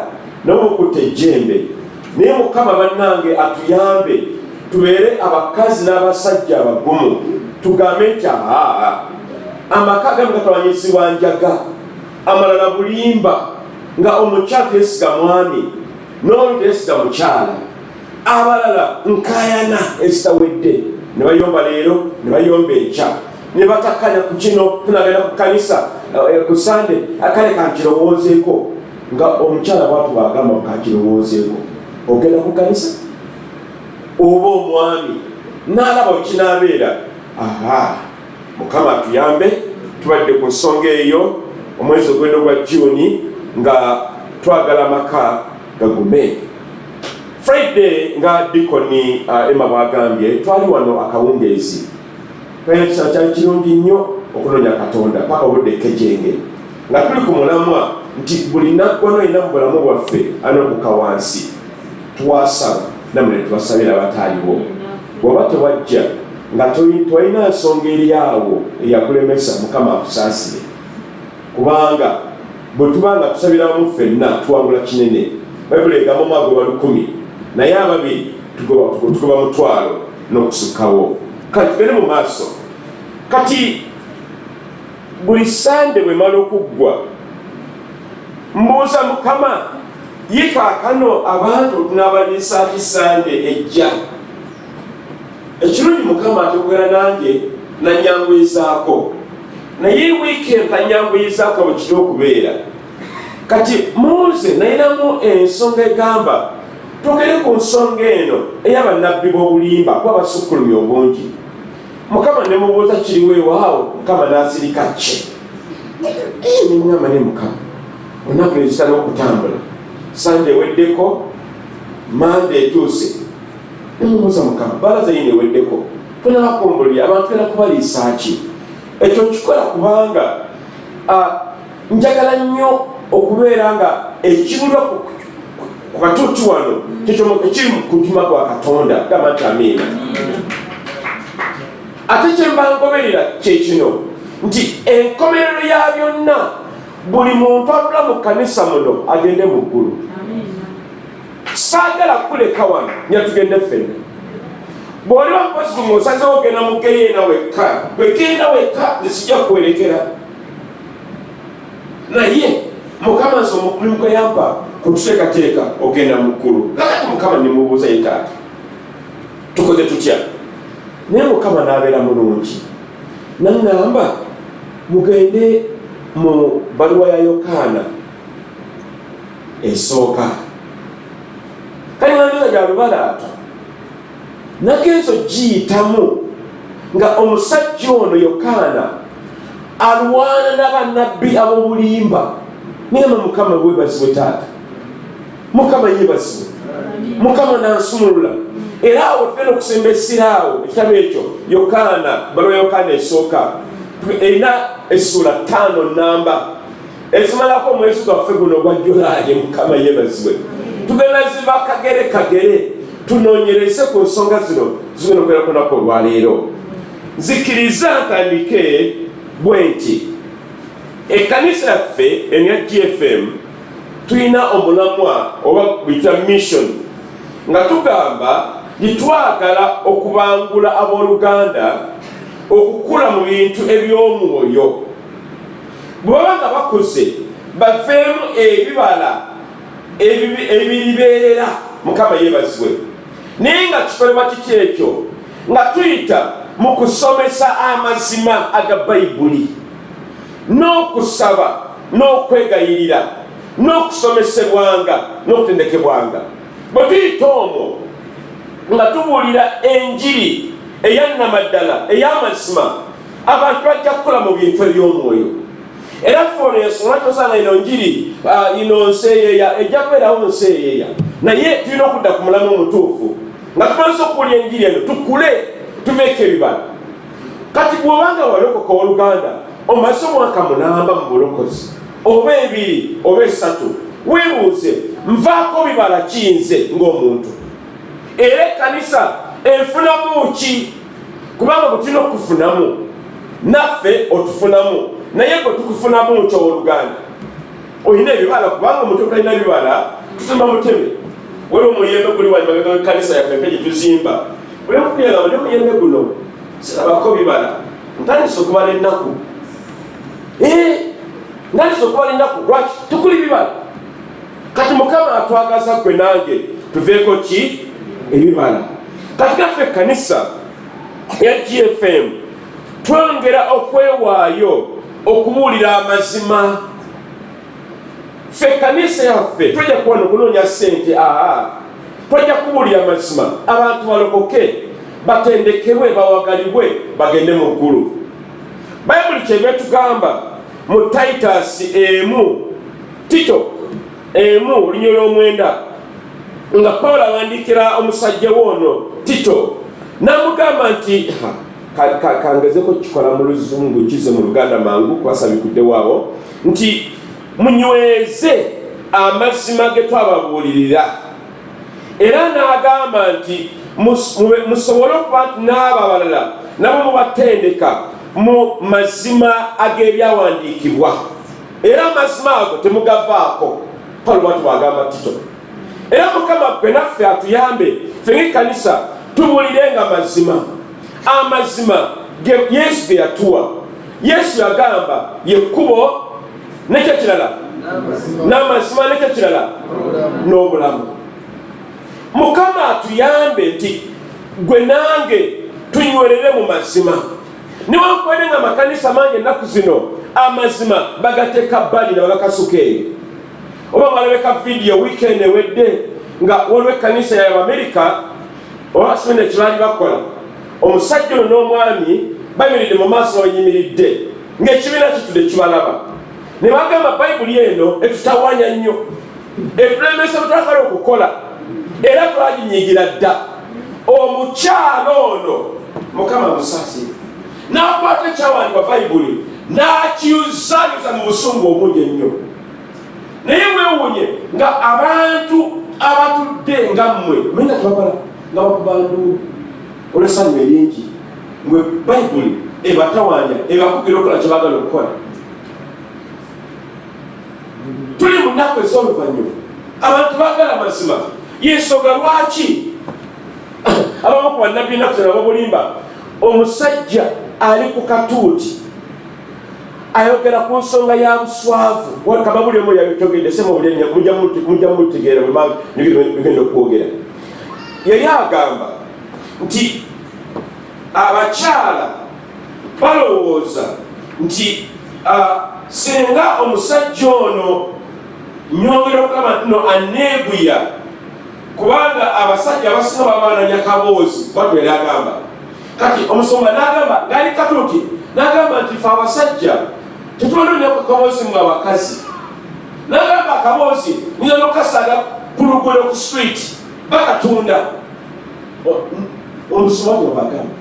nabwo bukutte ejjembe. Naye Mukama bannange atuyambe tubeere abakazi n'abasajja abagumu, tugambe nti amaka gamu gatawanyizibwa njaga, amalala bulimba, nga omukyala teesiga mwami n'omu teesiga mukyala, abalala nkaayana ezitawedde, ne bayomba leero ne bayomba enkya, ne batakkanya ku kino tunagenda ku kanisa ku Sande akale kankirowoozeeko, nga omukyala bwatu bagamba kankirowoozeeko. Ogenda ku kanisa oba omwami n'alaba wekinaabeera. Mukama atuyambe tubadde ku nsonga eyo omwezi ogwenda ogwa Juni nga twagala amaka gagume. Friday nga Dikoni Emma bwagambye twali wano akawungeezi. Ekisa kyali kirungi nnyo okunoonya Katonda paka obudde kejenge nga tuli ku mulamwa nti buli naggwano yina mu bulamu bwaffe anokuka wansi twasaba namwe ne tubasabira abataaliwo. Bw'oba tewajja nga twalina nsonga eri awo eyakulemesa, Mukama akusaasire, kubanga bwe tuba nga tusabira wamu ffenna tuwangula kinene. Bayibuli egamba omwago ba 100 naye ababiri tugoba 1,000 n'okusukkawo. Kati tugende mu maaso. Kati buli Sande bwe mala okuggwa mbuuza Mukama ye kaakano abantu tunabaliisa ati Sande ejja. Ekirungi Mukama ategeera nange nanyangwizaako, naye weekend tanyangwizaako bwe kiri okubeera. Kati muze nayinamu ensonga egamba tugere ku nsonga eno ey'abannabbi b'obulimba kuba basukkulumya obungi. Mukama ne mubuuza kiriwo ewaawo, Mukama n'asirika kye. Nimugamba ne Mukama olunaku ne zitala okutambula, Sande eweddeko, Mande etuuse. Nemubuuza Mukama balaza yino eweddeko, tunabakumbulira abantu genda kubaliisa ki? Ekyo nkikola kubanga njagala nnyo okubeera nga ekibulwa ku katuuti wano ekiri mu kutima kwa Katonda. Gamba nti amiina. Ate kye mba ngoberera kye kino nti enkomerero ya byonna buli muntu atula mu kanisa muno agende mu ggulu. Saagala kuleka wano nya tugende ffenna. Bw'oli wampozi mu osazeewo ogenda mu geyeena wekka, wegenda wekka zisijja kuwerekera. Naye Mukama nze omukulimu gwe yampa kututeekateeka ogenda mu ggulu. Kakati Mukama nimubuuza ye taata tukoze tutya? Naye Mukama n'abeera mulungi n'aŋŋamba mugende mu bbaluwa ya Yokaana esooka. Kale nga bya lubalaata nagenzo giyitamu nga omusajja ono Yokaana alwana n'abannabbi ab'obulimba. Niyama Mukama weebazibwe taata, Mukama yeebazibwe, Mukama nansumulula. Era awo tugenda okusemba essiraawo ekitabo ekyo Yokaana, bbalwa Yokaana esooka erina essula 5 namba ezimalako omwezi gwaffe guno ogwa Julayi. Mukama yeebazibwe. Tugenda ziva kagere tunoonyereze ku nsonga zino zigenda okubeera ku lunaku olwaleero. Nzikiriza ntandike bwe nti ekkanisa yaffe eya GFM tulina omulamwa oba bita mission nga tugamba litwagala okubangula abooluganda okukula mu bintu eby'omwoyo. Bw'oba nga bakuze baveemu ebibala ebiribeerera. Mukama yeebazibwe. Naye nga kikolebwa kiki ekyo? Nga tuyita mu kusomesa amazima aga Bayibuli, n'okusaba n'okwegayirira n'okusomesebwanga n'okutendekebwanga. Bwe tuyita omwo nga tubuulira enjiri eyannamaddala ey'amazima, abantu bajja kukola mu bintu eby'omwoyo. Era ffe ensonga tosanga ino njiri ino nseeyeeya ejja kubeerawo nseeyeeya, naye tulina okudda ku mulamu omutuufu nga tumalisa okuwulya enjiri eno tukule tuveeko ebibala. Kati bw'obanga walokoka Oluganda omaze omwaka 8 mu bulokozi oba 2 oba 3, weebuuze nvaako bibala kiyinze ng'omuntu. Era ekkanisa enfunamu ki? Kubanga bwe tulina okufunamu naffe otufunamu, naye gwe tukufunamu nti Oluganda olina ebibala. Kubanga omuntu otalina bibala tusema muteme. Waliwo omuyembe guli wali mabega w'ekkanisa yaffe empe gye tuzimba. Olwakubyenga wali omuyembe guno sirabako bibala. Ntandise okubala ennaku. Ntandise okubala ennaku. Lwaki? Tukuli bibala. Kati Mukama atwagaza gwe nange tuveeko ki? Ebibala. Kati gaffe ekkanisa ya GFM twongera okwewaayo okubuulira amazima. Ffe ekkanisa yaffe twajja kuwano okunoonya ssente. Twajja kubuulira amazima, abantu balokoke, batendekebwe, bawagalibwe, bagende mu ggulu. Bayibuli kyeba etugamba mu Titus 1 Tito 1:9 nga Pawulo awandiikira omusajja woono Tito n'amugamba nti kangezeko kikola mu Luzungu kize mu Luganda mangu kwasabikudde waabo nti munyweze amazima ge twababuulirira. Era n'agamba nti musobole okuba nti n'abo abalala nabo mubatendeka mu mazima ag'ebyawandiikibwa. Era amazima ago temugavaako. Pawulo bw'ati bw'agamba Tito. Era Mukama gwe naffe atuyambe ffe ng'ekkanisa tubuulirenga amazima ge Yesu ge yatuwa. Yesu yagamba yekkubo n'ekyo kirala n'amazima n'ekyo kirala n'obulamu. Mukama atuyambe nti gwe nange tunywerere mu mazima. Newankubadde nga amakanisa mangi ennaku zino amazima bagateeka bbali ne bagakasuka eyo. Oba balabeka vidiyo weekend ewedde nga waliwo ekkanisa y'Amerika oba sibina kye bakola. Omusajja ono n'omwami bayimiridde mu maaso bayimiridde ng'ekibiina kitudde kibalaba. Ne bagamba Bayibuli eno etutawanya nnyo, etulemesa butwagala okukola, era twaginyigira dda. Omukyalo ono Mukama musaasire n'akwata ekyawandiikibwa Bayibuli n'akiyuzayuza mu busungu obungi ennyo. Naye weewuunye nga abantu abatudde nga mmwe mwenna tubakala nga bakubandu olw'essanyu eringi mwe Bayibuli ebatawanya ebakugira okukola kye baagala okukola. Tuli mu nnaku ez'oluvannyuma abantu baagala amazima. Y'ensonga lwaki abamu ku bannabbi ennaku zino ab'obulimba omusajja ali ku katuuti ayogera ku nsonga ya buswavu. Kaba buli omu yakyogedde sema obulenya mujja mutegeera bigenda okwogera. Yali agamba nti abakyala balowooza nti singa omusajja ono nyongera okulaba nti no aneeguya kubanga abasajja abasinga babananya kaboozi bwatyo yali agamba. Kati omusumba n'agamba ngali katuuti n'agamba nti fe abasajja tetulononyako kaboozi mu abakazi. N'agamba akaboozi nina nokasaga ku luguudo ku street bakatunda. Omusumba gwabagamba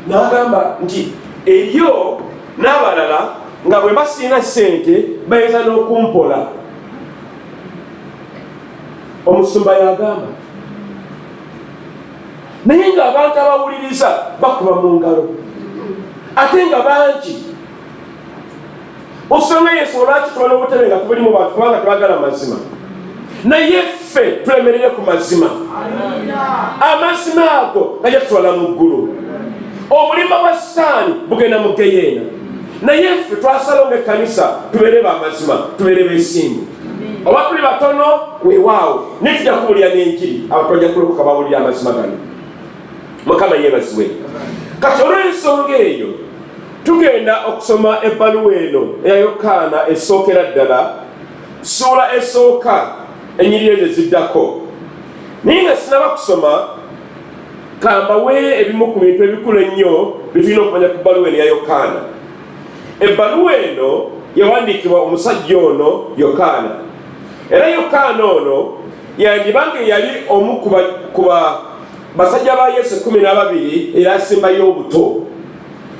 n'agamba nti eriyo n'abalala nga bwe basiina ssente bayinza n'okumpola. Omusumba yagamba naye ng'abantu abawuliriza bakuba mu ngalo ate nga bangi. Osanga Yesu olwaki tubona obutebe nga tubuli mu bantu kubanga tebagala mazima. Naye ffe tulemerere ku mazima. Amazima ago gajja tutwala mu ggulu. Obulimba bwa Sitaani bugenda mu Geyeena. Naye ffe twasalawo ng'ekkanisa tubeere b'amazima, tubeere b'ensimbu. Oba tuli batono weewaawo naye tujja kuwulira n'enjiri abantu bajja kulokoka bawulira amazima gano. Mukama yeebazibwe. Kati olw'ensonga eyo tugenda okusoma ebbaluwa eno eya Yokaana esookera ddala ssuula esooka ennyiriri ezo ziddako. Naye nga sinaba kusoma kambawe ebimu ku bintu ebikulu ennyo bitulina okumanya ku bbaluwa eno eya Yokaana. Ebbaluwa eno yawandiikibwa omusajja ono Yokaana. Era Yokaana ono yandibanga yali omu kuba basajja ba Yesu 12 era asembayo obuto.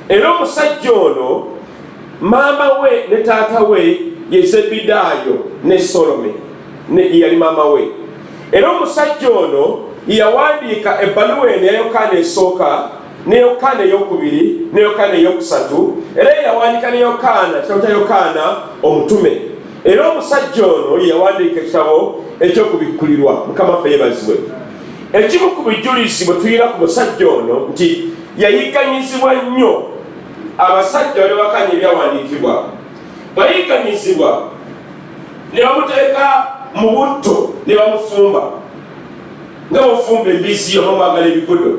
Era omusajja ono maama we ne taata we ye Zebedaayo ne Salome ne yali maama we. Era omusajja ono yawandiika ebbaluwa eno ya Yokaana esooka ne Yokaana eyokubiri ne Yokaana eyokusatu era yawandiika ne Yokaana ekitabo kya Yokaana omutume. Era omusajja ono yawandiika ekitabo eky'okubikkulirwa. Mukama ffe yeebazibwe. Ekimu ku bijulizi bwe tuyina ku musajja ono nti yayigganyizibwa nnyo abasajja bali bakanya ebyawandiikibwa. Bayigganyizibwa ne bamuteeka mu butto ne bamufumba nga bafumba embizzi oba mwagala ebigodo.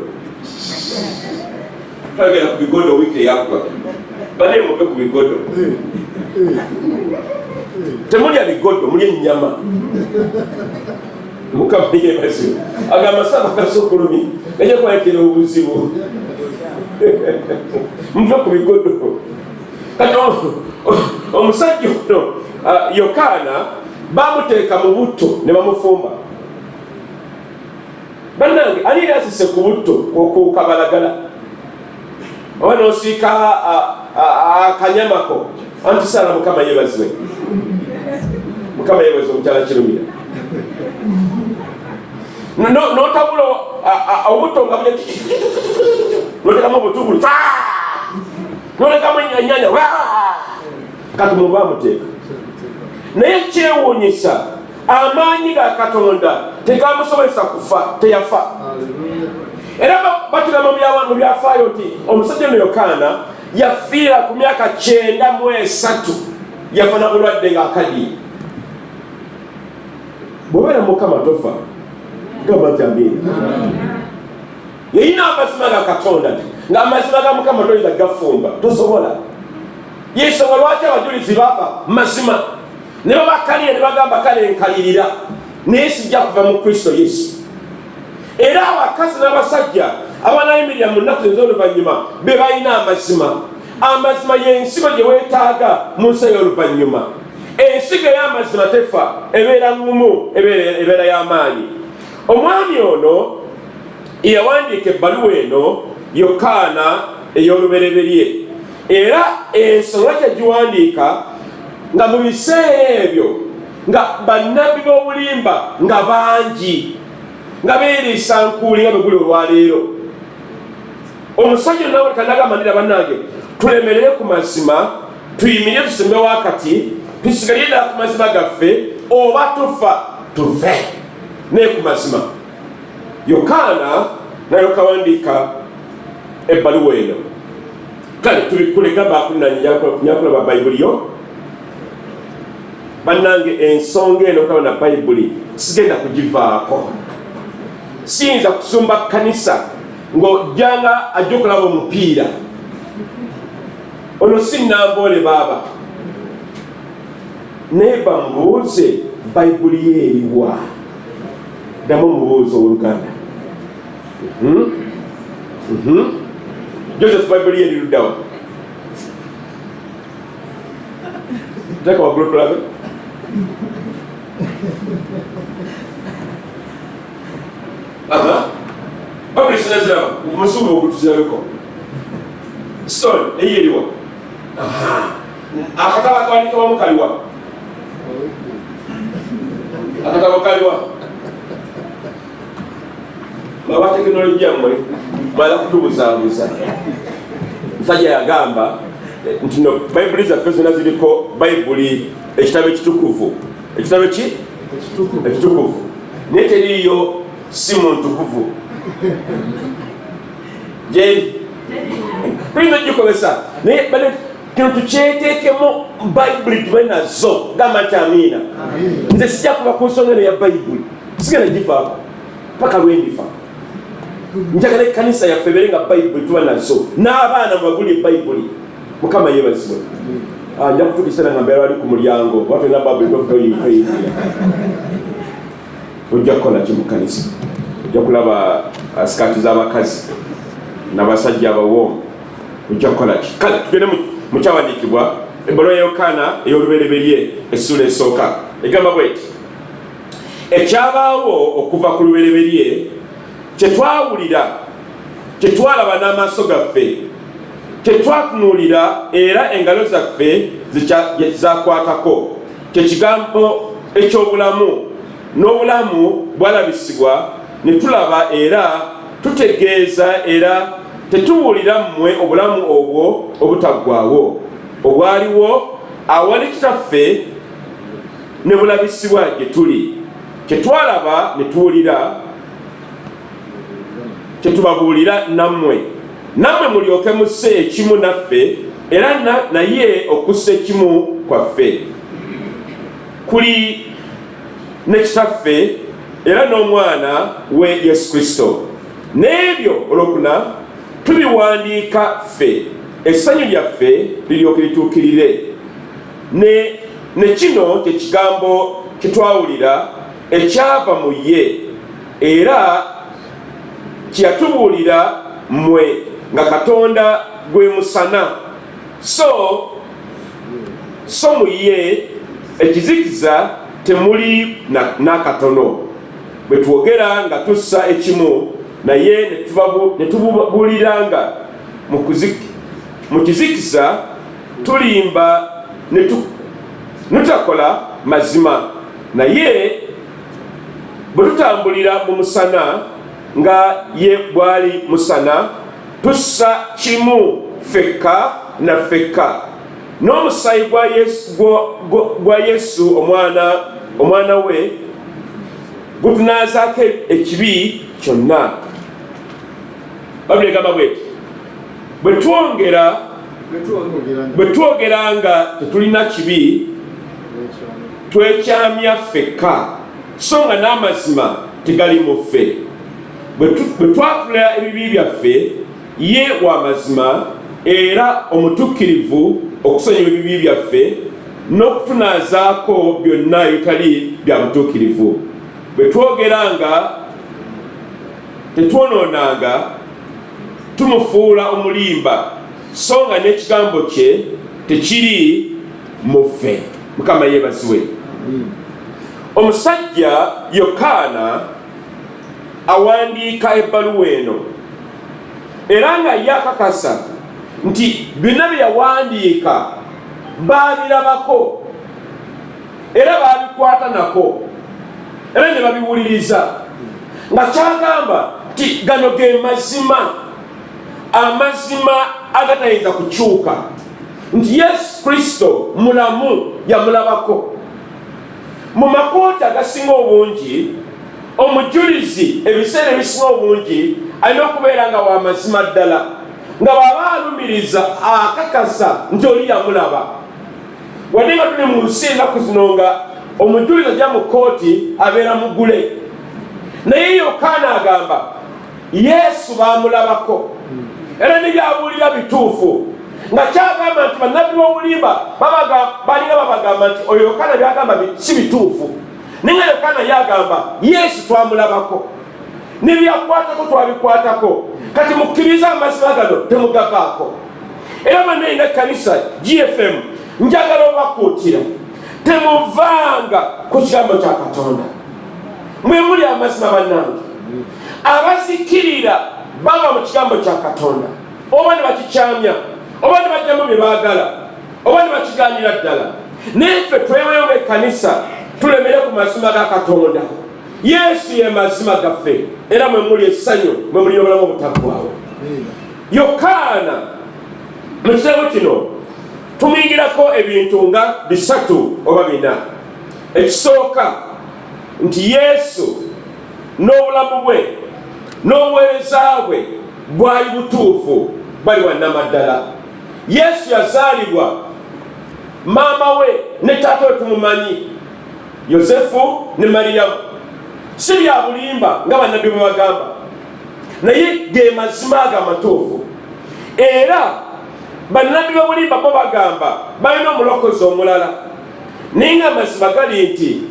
Twagenda ku bigodo wiiki eyaggwa bane muve ku bigodo. Temulya bigodo, mulya ennyama. Mukama yeebazibwe. Agamba saba kasukkulumi gajja kwayekera obuzibu. Muve ku bigodo. Kati omusajja ono Yokaana bamuteeka mu butto ne bamufumba. Bannange ani asise ku butto okukabalagala oba n'osiika akanyamako anti sala. Mukama yeebazibwe. Mukama yeebazibwe omukyala Kirumira. N'otabula obutto nga bulya n'otekamu obutungulu n'olekamu ennyanya kati muba amuteeka. Naye kyewuunyisa amaanyi ga Katonda tegamusobozesa kufa, teyafa. Era batugamba mu byafaayo nti omusajja ono Yokaana yafiira ku myaka 93 yafa na bulwadde ng'akaddiye. Bw'obeera Mukama tofa gamba nti amiina. Yeyina amazima ga Katonda ng'amazima ga Mukama toyinza gafumba, tosobola. Yeesonga lwaki abajulizi bafa mazima ne babakalira ne bagamba kale nkalirira naye sijja kuva mu Kristo Yesu. Era abakazi n'abasajja abaana Emiryango mu nnaku ez'oluvannyuma be balina amazima. Amazima y'ensigo gye weetaaga mu nsi ey'oluvannyuma. Ensigo ey'amazima tefa, ebeera ngumu, ebeera y'amaanyi. Omwami ono yawandiika ebbaluwa eno Yokaana ey'olubereberye. Era ensonga kyagiwandiika nga mu biseera ebyo nga bannabbi b'obulimba nga bangi nga beeriisa nkuuli nga bwe guli olwaleero. Omusajja nawe kanagamba ndira bannange tulemerere ku mazima, tuyimirire tusembe wakati, tusigalire ddala ku mazima gaffe, oba tufa tuve naye ku mazima. Yokaana naye kawandiika ebbaluwa eno. Kale tulikuleka bakulinanyakulaba Bayibuli yo. Bannange ensonga eno kaba na Bayibuli sigenda kugivaako. Siyinza kusumba kanisa ng'ojjanga ajja okulaba omupiira. Ono si Namboole baaba. Naye bamubuuze Bayibuli ye eriwa. ddamu mubuuzo Oluganda. Joseph Bible ye liruddawa? Taka waggulu tulabe. Bible sinaziraba musuubi okutuzirabeko. Stone eyeriwa. Akatabo akawandiikibwa mukaliwa. Akatabo kaliwa. Baba tekinolojia mmwe mala kutubuzaabuza. Musajja yagamba nti no Bible zaffe zonna ziriko Bible ekitabo ekitukuvu. Ekitabo ki? Ekitukuvu. Naye teriyo si muntukuvu. Jeri tulina gikozesa naye bale kino tukyeteekemu Bible tuba nazo gamba nti amiina. Nze sijja kuba ku nsonga ya Bible sigenda gifaako paka lwendifa. Njagala ekkanisa yaffe ebeere nga Bible tuba nazo n'abaana mubagulye Bible. Mukama yeebazibwe. Nja kutuukisa nga mbeera wali ku mulyango watu na Bible toyingira. Ojja kukola ki mu kkanisa? Ojja kulaba sikaati z'abakazi n'abasajja abawoomu. Ojja kukola ki? Kale tugende mu kyawandiikibwa ebbaluwa ya Yokaana ey'olubereberye essula esooka egamba bw'eti: ekyabaawo okuva ku lubereberye kye twawulira, kye twalaba n'amaaso gaffe, kye twatunuulira era engalo zaffe zakwatako, kye kigambo eky'obulamu, n'obulamu bwalabisibwa ne tulaba era tutegeeza era tetubuulira mmwe obulamu obwo obutaggwaawo obwaliwo awali kitaffe ne bulabisibwa gye tuli, kye twalaba ne tuwulira, kye tubabuulira nammwe mulyoke musse ekimu naffe era naye okussa ekimu kwaffe. Kuli ne kitaffe era n'omwana we Yesu Kristo. N'ebyo olwokuna tubiwandiika ffe essanyu lyaffe liryoke lituukirire. Ne kino kye kigambo kye twawulira ekyava mu ye era kye yatubuulira mmwe nga Katonda gwe musana. So mu ye ekizikiza temuli n'akatono. Bwe twogera nga tussa ekimu naye ne tubuuliranga mu kizikiza tulimba ne tutakola mazima. Naye bwe tutambulira mu musana nga ye bwali musana tussa kimu ffekka na ffekka. N'omusaayi gwa Yesu omwana we gutunaazaako ekibi kyonna. Babuli egamba bweti bwe twogera nga tetulina kibi twekyamya ffekka so nga n'amazima tegali mu ffe. Bwe twatula ebibi byaffe ye wa mazima era omutuukirivu okusonyiwa ebibi byaffe n'okutunaazaako byonna ebitali bya butuukirivu. Bwe twogera nga tetwonoonanga tumufuula omulimba so nga n'ekigambo kye tekiri mu ffe. Mukama yeebazibwe. Omusajja Yokaana awandiika ebbaluwa eno era nga yakakasa nti byonna bye yawandiika baabirabako era baabikwata nako era ne babiwuliriza nga kyagamba nti gano ge mazima, amazima agatayinza kukyuka, nti Yesu Kristo mulamu yamulabako. Mu makooti agasinga obungi omujulizi ebiseera ebisinga obungi alina okubeera nga wa mazima ddala, nga bw'aba alumiriza akakasa nti oli yamulaba. Wadde nga tuli mu nsi ennaku zino nga omujulizi ajja mu kooti abeera mugule, naye Yokaana agamba Yesu baamulabako era ne byabuulira bituufu, nga kyagamba nti bannabbi b'obulimba balinga babagamba nti oyo Yokaana byagamba si bituufu, ninga Yokaana yagamba Yesu twamulabako nebyakwatako twabikwatako kati mukkiriza amazima gano temugavaako. Era banene kanisa GFM njagala obakuutira temuvanga ku kigambo kya Katonda. Mwe muli amazima bannange abazikirira baba mu kigambo kya Katonda oba ne bakikyamya oba ne bajjamu bye baagala oba ne bakigaanira ddala. Neffe tweweewo ekkanisa tulemere ku mazima ga Katonda. Yesu ye mazima gaffe era mwe muli essanyu mwe muli obulamu obutaggwaawo. Yokaana mu kitabo kino tumingirako ebintu nga 3 oba 4. Ekisooka nti Yesu n'obulamu bwe n'obuweereza bwe bwali butuufu bali wannamaddala. Yesu yazaalibwa maama we ne taata we tumumanyi Yosefu ne Mariyamu. Si bya bulimba nga bannabbi bwe bagamba naye ge mazima aga matuufu. Era bannabbi b'obulimba bo bagamba balina omulokozi omulala naye nga amazima gali nti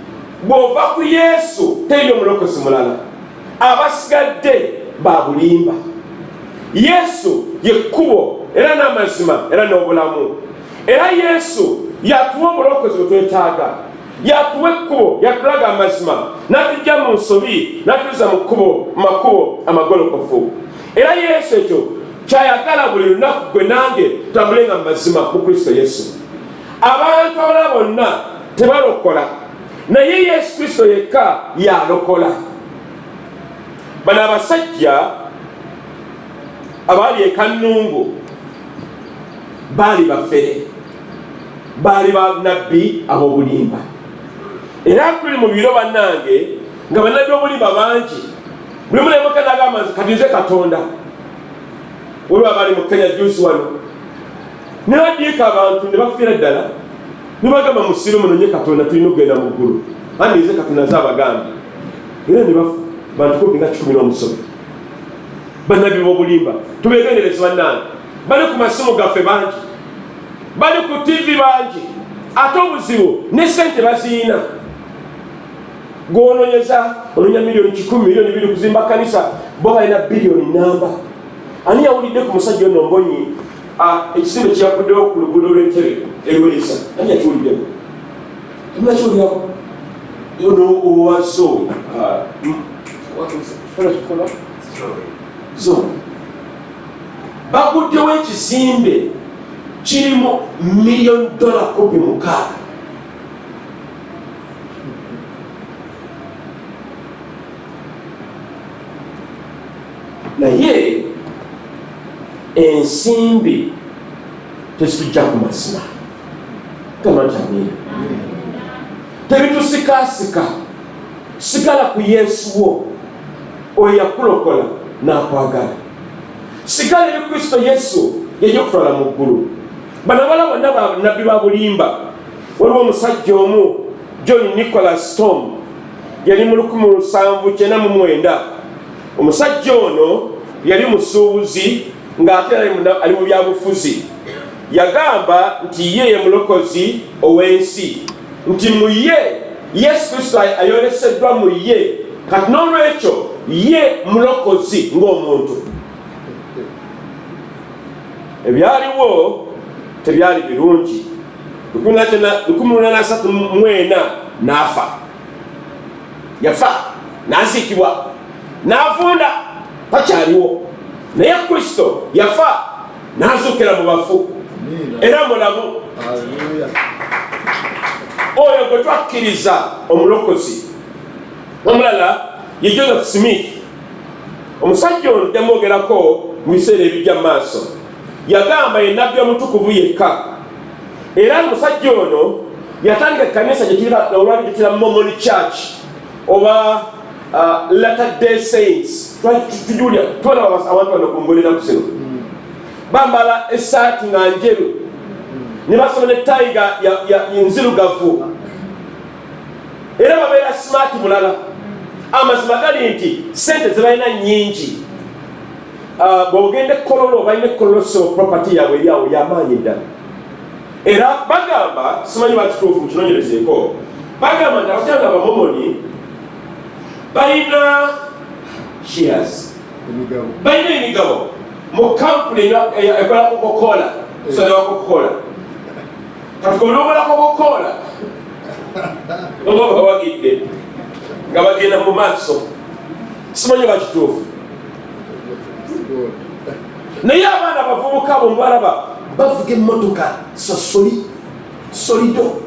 bw'ova ku Yesu teri omulokozi mulala. Abasigadde ba bulimba. Yesu ye kkubo era n'amazima era n'obulamu. Era Yesu yatuwa omulokozi bwe twetaaga. Yatuwa ekkubo yatulaga amazima n'atujja mu nsobi n'atuza mu makubo amagolokofu. Era Yesu ekyo kyayagala buli lunaku gwe nange tutambulenga mu mazima mu Kristo Yesu. Abantu abalala bonna tebalokola naye Yesu Kristo yekka yalokola. Bano abasajja abaali ekannungu baali bafere, baali bannabbi ab'obulimba. Era tuli mu biro bannange nga bannabbi b'obulimba bangi. Buli mulimu kanagamba kati nze Katonda. Waliwo abaali mu Kenya juzi wano ne badiika abantu ne bafiira ddala ne bagamba musiro muno nye Katonda tulina okugenda mu ggulu. Andi nze Katonda zaabagambye era ne bafa bantu kumpi nga 11. Bannabbi b'obulimba tubeegendereze bannange. Bali ku masimu gaffe bangi, bali ku TV bangi, ate obuzibu ne ssente baziina. Gw'onoonyeza onoonya miliyoni 10 miliyoni 2 kuzimba kanisa bo balina biliyoni namba. Ani yawulidde ku musajja ono Mbonyi ekisimbe kyeyakuddewo ku luguudo lw'Entebbe eRweza? Ani yakiwuliddeko? Temunakiwulirako? Ono owazo baguddewo ekizimbe kirimu $1,000,000 6. Naye ensimbi tezitujja ku mazima. Tamajamira tebitusikasika. Sigala ku Yesu wo oyo yakulokola n'akwagala. Sigala eri Kristo Yesu yeyokutwala mu ggulu. Bano abala bonna bannabbi ba bulimba. Waliwo omusajja omu John Nicholas Tom yali mu 1799. Omusajja ono yali musuubuzi ng'ate ali mu byabufuzi. Yagamba nti ye ye mulokozi ow'ensi, nti mu ye Yesu Kristo ayoleseddwa mu ye, kati n'olwekyo ye mulokozi ng'omuntu. Ebyaliwo tebyali birungi. 1834 n'afa. Yafa n'aziikibwa n'avunda takyaliwo. Naye Kristo yafa n'azuukira mu bafu era mulamu. Oyo gwe twakkiriza omulokozi. Omulala ye Joseph Smith. Omusajja ono jamwogerako mu biseera ebijja mu maaso. Yagamba ye nnabbi omutukuvu yekka. Era omusajja ono yatandika ekkanisa olwali gyetuyita Mormon Church oba Latter-day Saints. Tujulya tubona abantu bano kungolera ku zino bambala essaati nga njeru ne basoma ne tayiga nzirugavu era babeera smart mulala. Amazima gali nti sente zebalina nnyingi. Bw'ogenda Kololo balina Kololo property yaabwe eri awo y'amaanyi ddala. Era bagamba simanyi bakituufu mukinoonyerezeeko bagamba nti abakyanga abamomoni balina shares, balina emigabo mu kampuni ekola Coca-Cola. Tusalawo Coca-Cola katukonobola Coca-Cola oba bawagidde nga bagenda mu maaso, simanyi bakituufu. Naye abaana abavubuka abo mubalaba bavuga emmotoka solido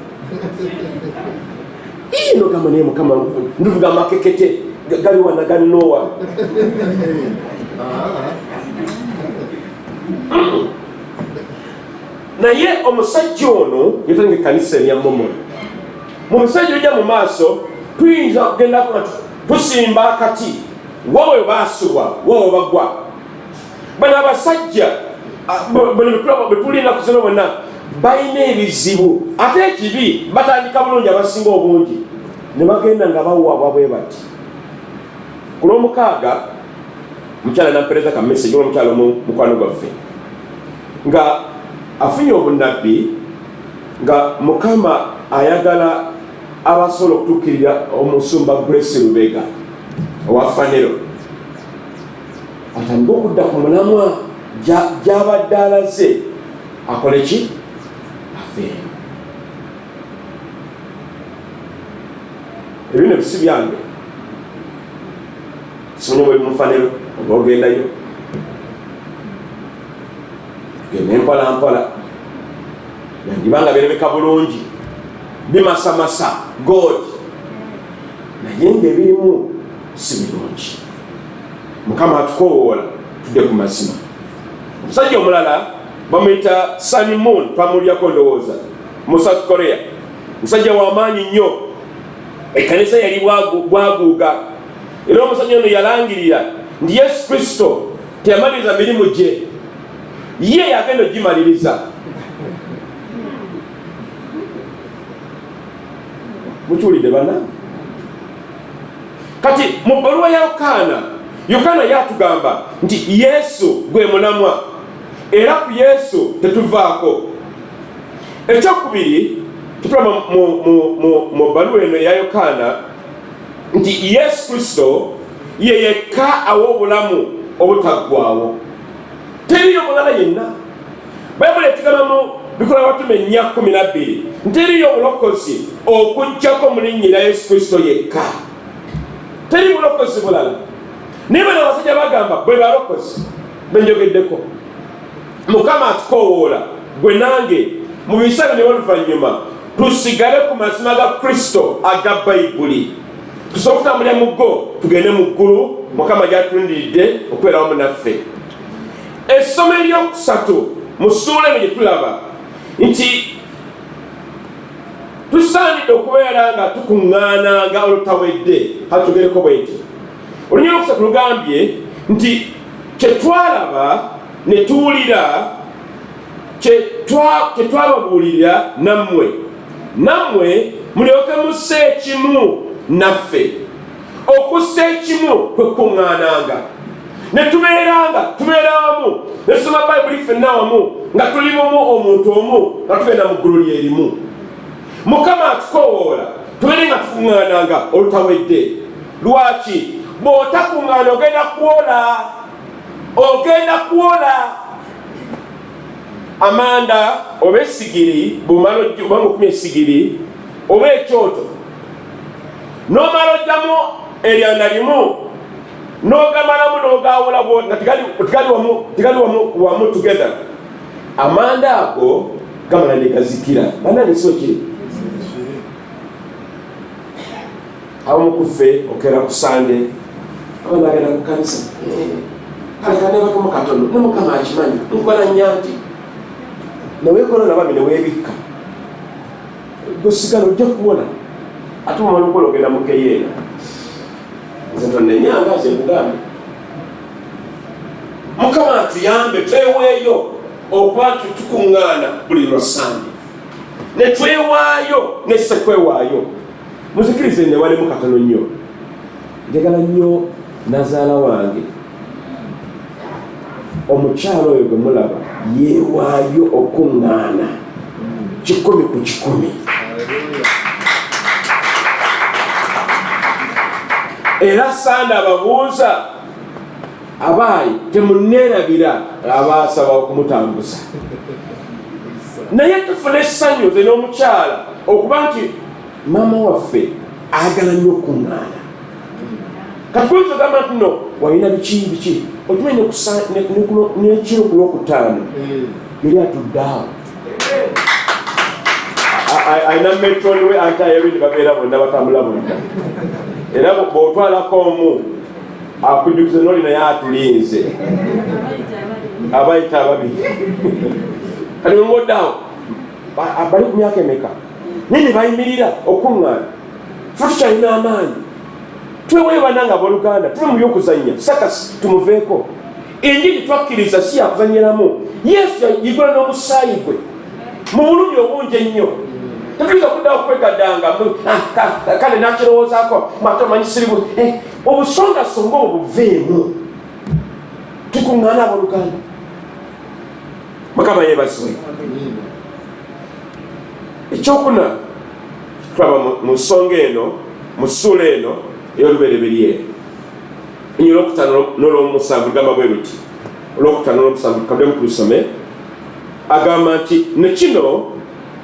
ino gamba naye Mukama ndivuga amakekete gali wana gannowa. Naye omusajja ono yetange kanisa ya Momoni, mu musajja ojja mu maaso tuyinza okugenda tusimba akati wawe basubwa wawe bagwa. Bano abasajja betulina kuzina bonna balina ebizibu, ate ekibi batandika bulungi abasinga obungi ne bagenda nga bawaabwa bwe bati. Ku Lwomukaaga mukyala nampereza ka message omukyala mukwano gwaffe nga afunye obunnabbi nga Mukama ayagala abasobola okutuukirira omusumba Grace Lubega owa Fanero atandika okudda ku mulamwa gy'abadde alaze akole ki afeeyo. Ebino bisi byange simanyi bwe mufanero oba ogendayo tugende mpolampola yandibanga birabika bulungi bimasamasa God, naye ng'ebirimu si birungi. Mukama atukowoola tudde ku mazima. Omusajja omulala bamuyita Sun Moon, twamulyako ndowooza, mu South Korea, musajja w'amaanyi nnyo, ekkanisa yali bwaguuga. Era omusajja ono yalangirira nti Yesu Kristo teyamaliriza mirimu gye, ye yagenda ogimaliriza. Mukiwulidde bannange? Kati mu bbaluwa ya Yokaana yatugamba nti Yesu gwe mulamwa, era ku Yesu tetuvaako. Ekyokubiri tutulaba mu bbaluwa eno ya Yokaana nti Yesu Kristo ye yekka awa obulamu obutaggwaawo, teriyo mulala yenna. Bayibuli etugamba mu Bikola Batume 4:12 nti teriyo bulokozi okuggyako mu linnya lya Yesu Kristo yekka, teri bulokozi bulala. Naye bano abasajja bagamba bwe balokozi benjogeddeko. Mukama atukowoola gwe nange mu biseera by'oluvannyuma tusigale ku mazima ga Kristo aga Bayibuli, tusobola okutambulira mu go tugende mu ggulu Mukama gy'atundiridde okubeera wamu naffe. Essomo eryokusatu mu ssuula eno gye tulaba nti tusaanidde okubeera nga tukuŋŋaananga olutawedde. Katugereko bwe nti olunyira olwokusatu lugambye nti kye twalaba ne tuwulira kye twababuulirira nammwe mulyoke musse ekimu naffe. Okussa ekimu kwe kuŋŋaananga ne tubeera wamu ne tusoma Bayibuli ffenna wamu nga tuli mumu omuntu omu nga tugenda mu ggulu lyerimu. Mukama atukowoola tubeere nga tukuŋŋaananga olutawedde. Lwaki? Bw'otakuŋŋaana ogenda kuwola. Amanda oba essigiri bw'omala oba ng'okumya essigiri oba ekyoto n'omala ojjamu eryanda limu n'ogamalamu n'ogaawula nga tigali wamu together, amanda ago gamala ne gazikira. Bananisibo kiri abamu ku ffe okeera ku Sande abana agenda ku kanisa kale kanebakamu katono ne Mukama akimanyi nkola nyanti neweekola nabami neweebikka gosigala ojja kuwona ate omala okola ogenda mu keyeena. Nze tonnenyanga ze nkugambe Mukama atuyambe tweweeyo okuba tukuŋŋaana buli lwa Sande ne twewaayo ne ssekwewaayo. Muzikirize newalemu katono nnyo. Njagala nnyo nazaala wange omukyalo oyo gwe mulaba yeewaayo okuŋŋaana 100 ku 100. era sanda ababuuza abaayi temunneerabira abaasaba okumutambuza naye tufune essanyu ze n'omukyala okuba nti maama waffe ayagala nnyo okuŋŋaana katubuuza ogamba nti no walina biki okimanyi nekiro ku lwokutaano yali atuddaawo alina metroni we antayebindi babeera bonna batambula bonna era bw'otwalako omu akujjukiza noli naye atulinze abayita ababiri kati wemuoddaawo bali ku myaka emeka naye ne bayimirira okuŋŋaana fe tukyalina amaanyi tweweebananga abooluganda tube mu byokuzannya sakasi tumuveeko enjiri twakkiriza si yakuzanyiramu yesu yigula n'omusaayi gwe mu bulumi obungi ennyo tetuyinza okuddawo okwegaddanga kale nakirowoozaako matomanyi siribu obusongasonga obwo buveemu tukuŋŋaana abooluganda mukama yeebazibwe ekyokuna tulaba mu nsonga eno mu ssuula eno ey'olubereberye enyo olwokutaano n'olwomusanvu ligamba bwe luti olwokutaano n'olwomusanvu tukaddemu tulusome agamba nti ne kino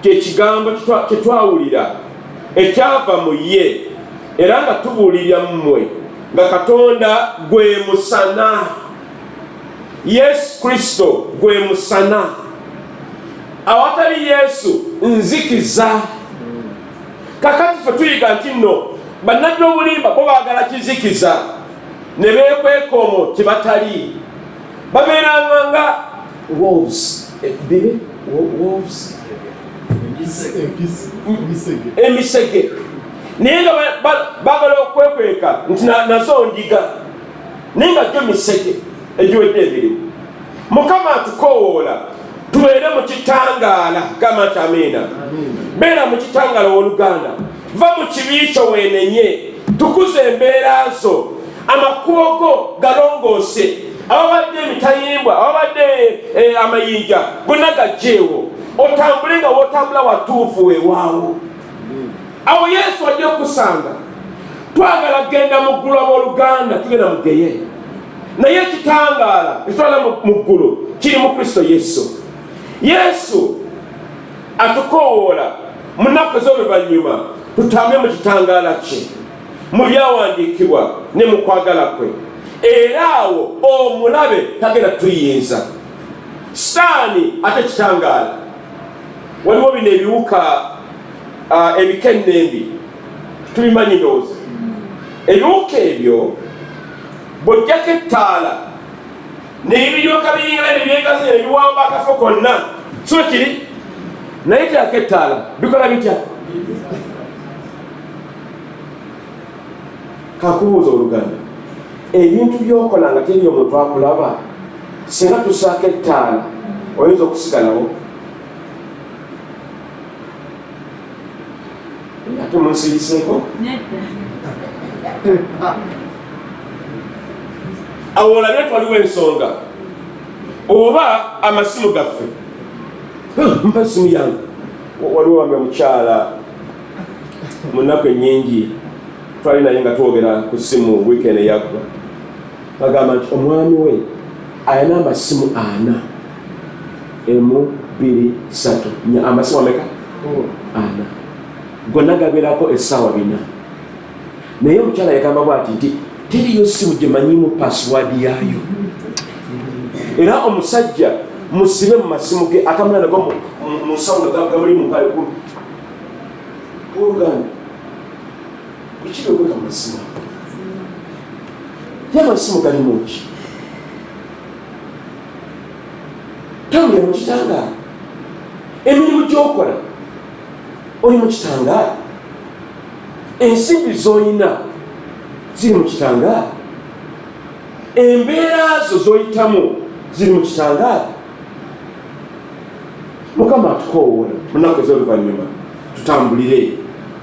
kyekigambo kyetwawulira ekyava mu ye era nga tubuulirira mmwe nga Katonda gwe musana Yesu Kristo gwe musana awatali Yesu nzikiza kakati ffe tuyiga nti nno bannabbi obulimba bo baagala kizikiza ne beekweka omwo kye batali babeeranga nga wolves emisege naye nga baagala okwekweka nti nazo ndiga naye nga gyo misege egiwedde emirimu Mukama atukoowoola tubeere mu kitangaala gamba nti amiina beera mu kitangaala w'oluganda va mu kibi kyo weenenye tukuza embeera zo amakubo go galongoose ababadde emitayimbwa ababadde amayinja gonna gajjeewo otambule nga wotambula watuufu weewaawo awo Yesu ajja okusanga twagala genda mu ggulu abooluganda tugenda mugeye naye ekitangaala ekitwala mu ggulu kiri mu Kristo Yesu atukoowoola mu nnaku ez'oluvannyuma tutambe mu kitangaala kye mu byawandiikibwa ne mu kwagala kwe era awo omulabe tagenda tuyinza sitaani ate kitangaala waliwo bino ebiwuka ebikennembi tubimanyi ndowooza ebiwuka ebyo bw'ojjako ettaala nebiryoka biyingala nebyegazi nebiwamba akafo konna so kiri naye tyako ettaala bikola bitya kakubuuza oluganda ebintu byokola nga teri omuntu akulaba singa tusaako ettaala oyinza okusigalawo ate munsiiseeko awo olabye twaliwo ensonga oba amasimu gaffe mpa esimu yange waliwo wambe mukyala mu nnaku ennyingi twali naye nga twogera ku simu weekend eyagwa bagamba nti omwami we ayina amasimu 4 1 2 3 amasimu ameka 4 gonna gabeerako essaawa 4 naye omukyala yagamba bwati nti teriyo simu gyemanyimu password yaayo era omusajja musibe mu masimu ge akamula nago mu nsawo gamuli mu mpale kumi oluganda bikiri okweka mu masimu y'amasimu galimu ki tambulira mu kitangaala emirimu gy'okola oli mu kitangaala ensimbi z'olina ziri mu kitangaala embeera zo z'oyitamu ziri mu kitangaala Mukama atukoowoola mu nnaku ez'oluvannyuma tutambulire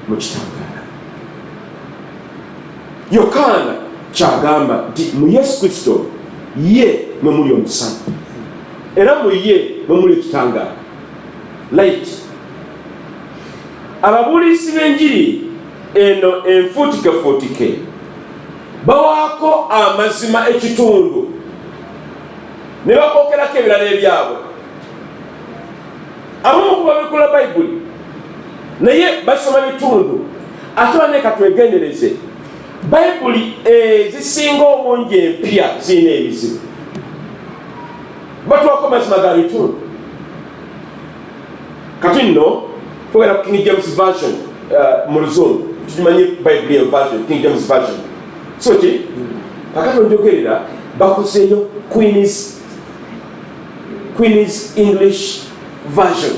mu kitangaala Yokaana kyagamba nti mu Yesu Kristo ye mwe muli omusana era mu ye mwe muli ekitangaala light ababuulizi b'enjiri eno enfuutikefuutike bawaako amazima ekitundu ne bakookerako ebirala ebyabwe. Abamu ku babikola Bayibuli naye basoma bitundu. Ate waneka twegendereze, Bayibuli ezisinga obungi empya zirina ebizibu. Batuwaako amazima ga bitundu. Kati nno twogera ku King James Version mu Luzungu, tukimanyi Bayibuli eyo version, King James Version. So ki kakati onjogerera bakozeeyo Queen's English Version.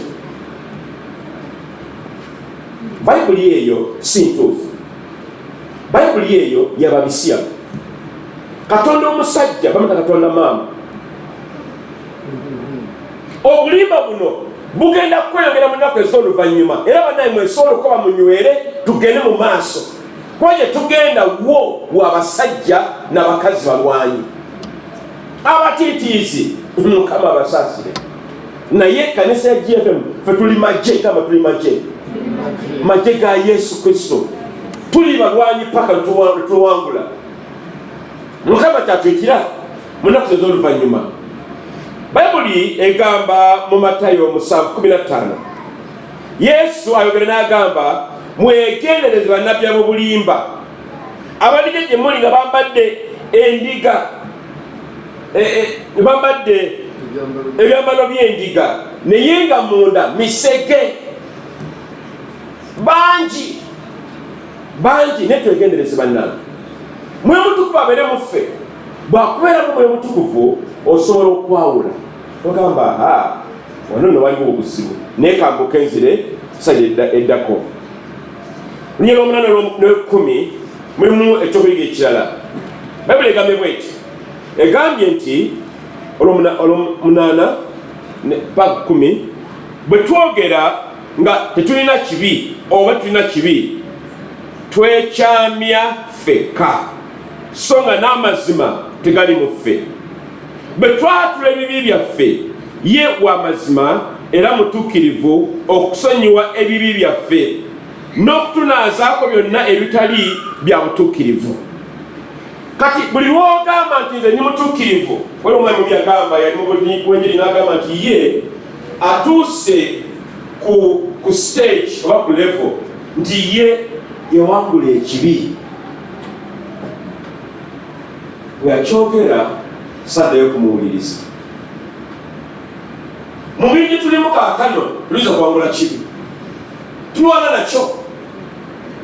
Bayibuli eyo si ntuufu. Bayibuli eyo yababisya. Katonda omusajja bamata Katonda maama. Obulimba buno bugenda kweyongera mu nnaku ez'oluvannyuma, era bannaye mwesobola okuba munywere tugende mu maaso. Kwaje tugenda wo w'abasajja n'abakazi balwanyi abatiitiizi Mukama abasaasire. Naye kanisa ya GFM fe tuli magye, kama tuli magye ga Yesu Kristo. Tuli balwanyi paka tuwangula. Mukama kyatwikira mu nnaku ez'oluvannyuma. Bayibuli egamba mu Matayo 7:15, Yesu ayogera n'agamba, mwegendereze bannabbi ab'obulimba abalijja gye muli nga bambadde endiga, bambadde ebyambalo by'endiga naye nga munda misege. Bangi naye twegendereze bannange. Mwoyo Mutukuvu abeere mu ffe. Bw'akubeeramu Mwoyo Mutukuvu osobola okwawula. Ogamba wano nno waliwo obuzibu naye kambuka enzire sajja eddako. Lunyira 8:10 mulimu ekyokuyiga ekirala. Bayibuli egambye bw'eti, egambye nti olw'omunaana paka 10, bwe twogera nga tetulina kibi oba tulina kibi, twekyamya ffekka so nga n'amazima tegali mu ffe. Bwe twatula ebibi byaffe, ye w'amazima era mutuukirivu okusonyiwa ebibi byaffe n'okutunaazaako byonna ebitali bya butuukirivu. Kati buli lw'ogamba nti nze ndi mutuukirivu, waliwo omwami omu yagamba, yali mu bwenjiri n'agamba nti ye atuuse ku stage oba ku level nti ye yawangula ekibi. Bwe yakyogera saddayo kumuwuliriza. Mu bingi tulimu kaakano tuyinza kuwangula kibi, tulwana nakyo.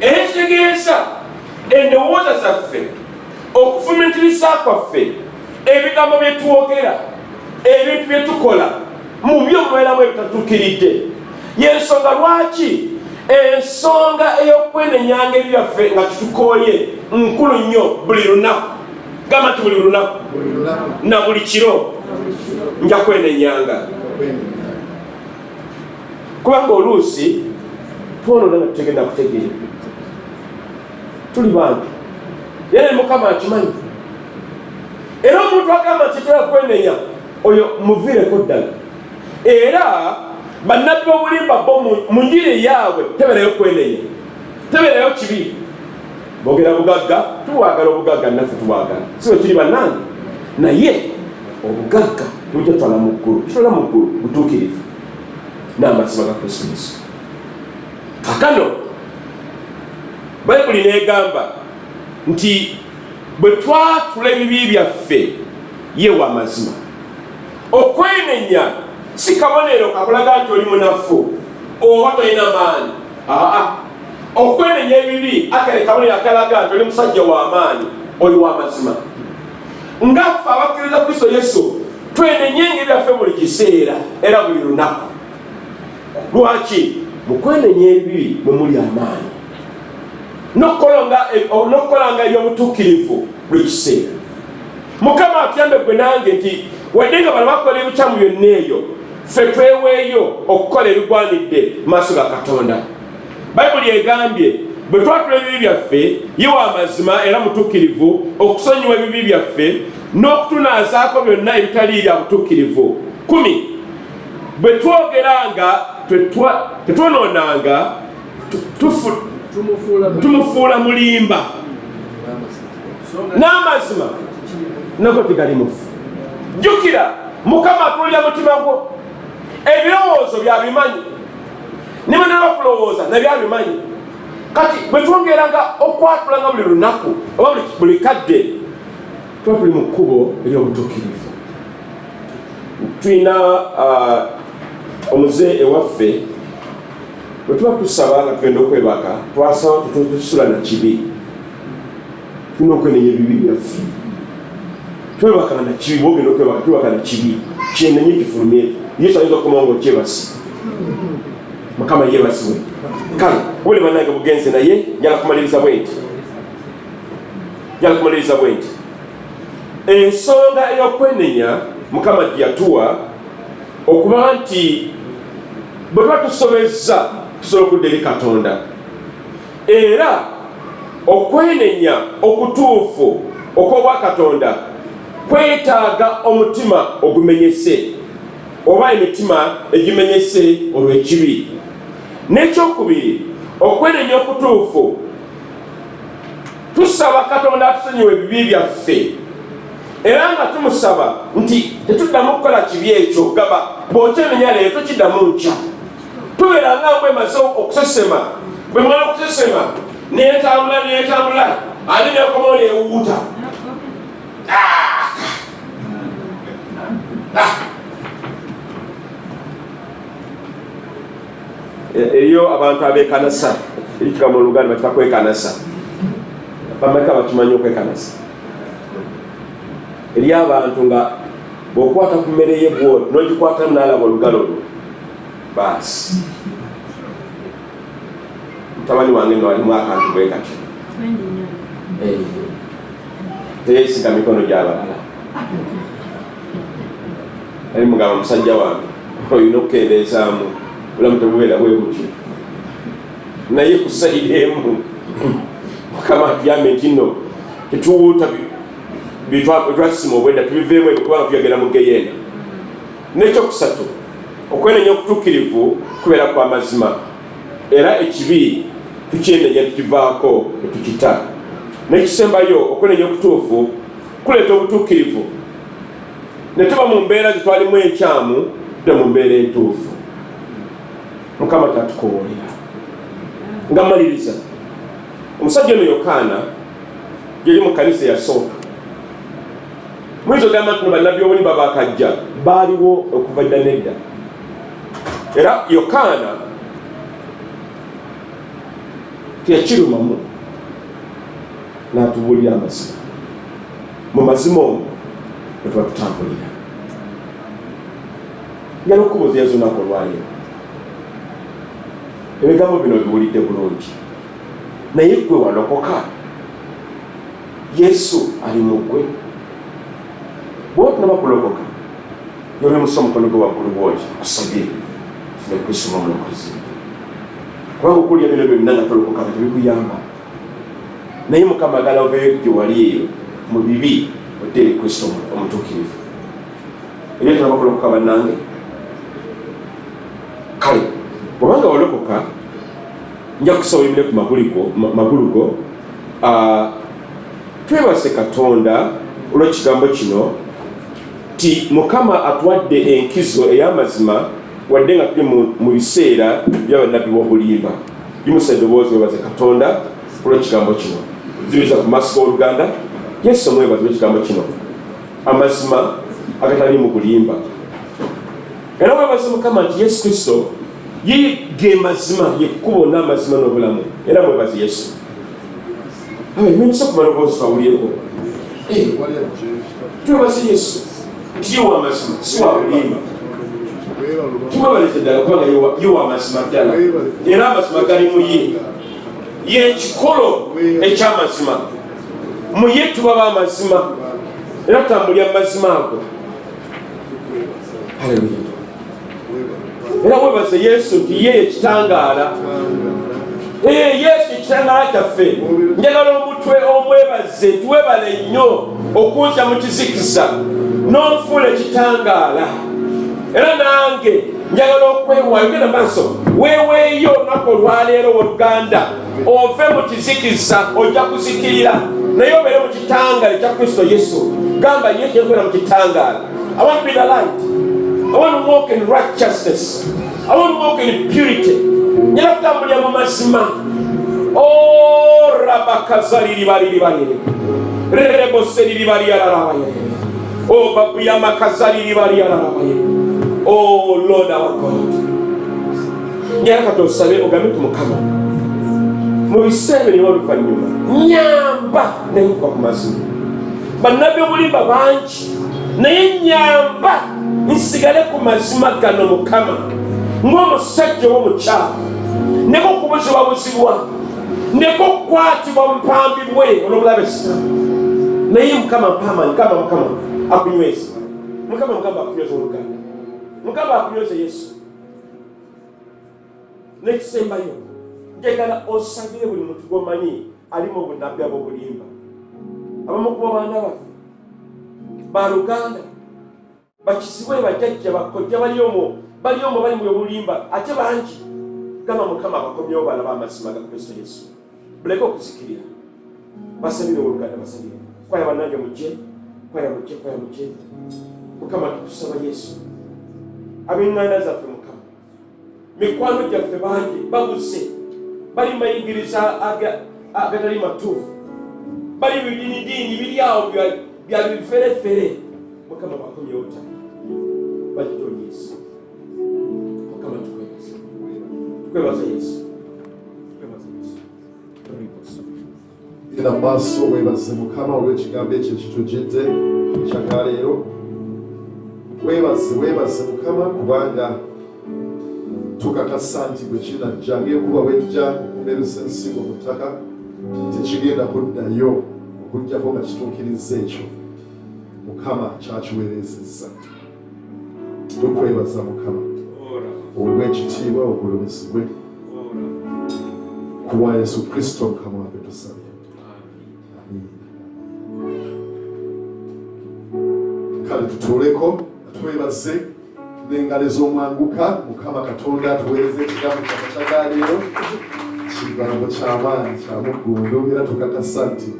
Era ekitegeeza endowooza zaffe, okufumitiriza kwaffe, ebigambo bye twogera, ebintu bye tukola, mu byo mubeeramu ebitatuukiridde. Y'ensonga lwaki ensonga ey'okwenenyanga ebyaffe nga tutukooye nkulu nnyo buli lunaku. Gamba nti buli lunaku na buli kiro nja kwenenyanga. Kubanga oluusi twonoona nga tutegenda kutegeera. Tuli bantu era Mukama akimanyi. Era omuntu agamba nti tera kwenenya, oyo muviireko ddala. Era bannabbi b'obulimba bo mu njiri yaabwe tebeerayo kwenenya, tebeerayo kibi. Boogera bugagga, tuwagala obugagga, naffe tuwagala. Si bwe kiri bannange, naye obugagga tujja tutwala mu ggulu. Tutwala mu ggulu butuukirivu n'amazima ga Kristo Yesu. Kakano Bayibuli n'egamba nti bwe twatula ebibi byaffe, ye w'amazima. Okwenenya si kabonero kakulaga nti oli munafu oba tolina maanyi. Okwenenya ebibi akale kabonero akalaga nti oli musajja w'amaanyi, oli w'amazima. Ngaffe abakkiriza Kristo Yesu twenenyenga ebyaffe buli kiseera era buli lunaku. Lwaki? Mu kwenenya ebibi mwe muli amaanyi n'okukolanga ebyobutuukirivu buli kiseera. Mukama atuyambe gwe nange nti wadde nga bano bakola ebikyamu byonna eyo, ffe tweweeyo okukola ebigwanidde mu maaso ga Katonda. Bayibuli egambye bwe twatula ebibi byaffe, ye w'amazima era mutuukirivu okusonyiwa ebibi byaffe n'okutunaazaako byonna ebitali bya butuukirivu. 10 bwe twogeranga tetwonoonanga tumufuula mulimba. n'amazima nago tegali mufu. Jjukira Mukama atuulira mutima gwo. Ebirowoozo byabimanyi, ne banaaba okulowooza nabyabimanyi. Kati bwe twongeranga okwatulanga buli lunaku oba buli kadde, tuba tuli mu kkubo ery'obutuukirivu. Tulina omuze ewaffe bwe tuba tusaba nga tugenda okwebaka, twasaba tusula na kibi. Tulina okwenenya ebibi byaffe. Twebakanga na kibi, bwogenda okwebaka twebaka na kibi. Kyenenye kifulumye. Yesu ayinza okukomawo ng'okyebasi. Mukama yeebasibwe. Kale buli bannange bugenze naye njala kumaliriza bwe nti ensonga ey'okwenenya Mukama gye yatuwa okuba nti bwe tuba tusobezza tusobola okudda eri Katonda. Era okwenenya okutuufu okw'obwa Katonda kwetaaga omutima ogumenyese oba emitima egimenyese olw'ekibi. N'ekyokubiri, okwenenya okutuufu tusaba Katonda atusonyiwe ebibi byaffe, era nga tumusaba nti tetuddamu kukola kibi ekyo. Gaba bw'okyenenya leero tokiddamu nkya. Tubeera nga bwemaze okusesema, bwe mala okusesema neetambula ate neekomawo neewuuta. Eriyo abantu abeekanasa, ekigambo mu Luganda bakita kwekanasa. Bameka bakimanyi okwekanasa. Eriyo abantu nga bw'okwata ku mmere ye bw'oti n'ogikwata n'alaba olugalo lwo, baasi mutabani wange nga walimu akantu bwe kati teyeesiga mikono gy'abalala. Ali mugamba musajja wange olina okukendeezaamu bulamu tebubeera bwe butyo, naye ku sayidi emu Mukama atuyambe nti nno tetuwuuta byetwasima obwedda tubiveemu ebyo kubanga tuyagala mu Geyeena. N'ekyokusatu, okwenenya okutuukirivu kubeera kwa mazima, era ekibi tukyenenya tukivaako netukita. N'ekisembayo, okwenenya okutuufu kuleeta obutuukirivu, ne tuba mu mbeera zetwalimu enkyamu tudde mu mbeera entuufu. Mukama tatukoowolera. Nga maliriza, omusajja ono Yokaana yali mu kanisa yasooka. Muyinza ogamba nti bannabbi b'obulimba bakajja baaliwo okuva dda nedda. Era Yokaana teyakirumamu, n'atubuulira amazima. Mu mazima omwo bwe tuba tutambulira. Njala okubuuza ezunaku olwaleero, ebigambo bino biwulidde bulungi, naye gwe walokoka? Yesu ali mu ggwe? Bw'otunaba kulokoka, y'olimusa omukono gwe waggulu bw'oti akusabye fune Kristo ng'omulokozi. Kubanga okulya bino byonna nga tolokoka tebikuyamba. Naye Mukama agala oveeyo gye wali eyo mu bibi odde eri Kristo omutuukirivu. Era tunaba kulokoka bannange. Kale bw'obanga walokoka, nja kusaba oyimire ku magulu go. Twebase Katonda olw'ekigambo kino ti Mukama atuwadde enkizo ey'amazima wadde nga tuli mu biseera by'abannabbi b'obulimba. Yimusa eddoboozi webaze Katonda olw'ekigambo kino. Ziriza ku maaso g'Oluganda, Yesu omwebaze olw'ekigambo kino, amazima agatali mu bulimba. Era webaze Mukama nti Yesu Kristo ye ge mazima, ye kkubo n'amazima n'obulamu. Era mwebaze Yesu. Mimiso kumala obwozi twawulyeko. Twebaze Yesu nti ye wa mazima, si wa bulimba. Tumwebalize ddala kubanga ye wa mazima ddala. Era amazima gali mu ye. Ye ekikolo eky'amazima. Mu ye tuba b'amazima. Era tambulya mazima ago. Haleluya. Era webaze Yesu nti ye ekitangaala. Yesu ekitangaala kyaffe. Njagala omutwe omwebaze, tuwebale nnyo okunja mu kizikiza n'onfuula ekitangaala. Era nange njagala okwewaayo, genda maaso weeweeyo olunaku olwaleero Oluganda, ove mu kizikiza ojja kuzikirira. naye obeere mu kitangale kya Kristo Yesu. Gamba Yesu yabeera mu kitangale. I want to be the light. I want to walk in righteousness. I want to walk in purity. Nyala kutambulira mu mazima. Oh, rabakazali libali. Rerebo seli libali alalawaye. Oh, babu ya makazali libali alalawaye. Oh, Lord our God. Nyala katosabe ogambe tumukama. Mu biseera eby'oluvannyuma nyamba naye nkuva ku mazima. Bannabbi obulimba bangi naye nyamba nsigale ku mazima gano Mukama, ng'omusajja ow'omukyala neko okubuzibwabuzibwa neko okukwatibwa mpambibwe olw'obulabe sita. Naye Mukama mpama Mukama akunyweza. Mukama akunyweza Oluganda. Mukama akunyweza Yesu. N'ekisembayo njagala osabire buli muntu gw'omanyi ali mu bunnabbi ab'obulimba. Abamu ku baana baffe ba Luganda bakisibwe bajjajja bakojja bali omwo bali mu obulimba ate bangi. Gamba Mukama abakomyewo balaba amazima ga Kristo Yesu. Buleke okuzikirira. Basabire Oluganda basabire. Kwaya bannange mujje. Mukama tukusaba Yesu. Ab'enganda zaffe Mukama. Mikwano gyaffe bangi babuze. Bali mayigiriza agatali matuufu. Bali bidini biri awo bya biferefere. Mukama bakomyewo ttaka. Bajjo Yesu. Mukama tukwebaza Yesu. Ira maaso webaze Mukama olw'ekigambo ekyo kitujjidde kyakaleero. Webaze Mukama kubanga tukakasa nti bwe kinajja ng'enkuba bw'ejja okumeresa ensigo mu ttaka tekigenda kuddayo okuggyako nga kituukiriza ekyo Mukama kyakiweerezezza. Tukwebaza Mukama olw'ekitiibwa ogulumizibwe ku bwa Yesu Kristo Mukama waffe tusabye. Kale tutuuleko twebaze n'engalo ez'omwanguka. Mukama Katonda atuweereze ekigambo kyakaleero kigambo ky'amaanyi kyamuggundu era tukakasa nti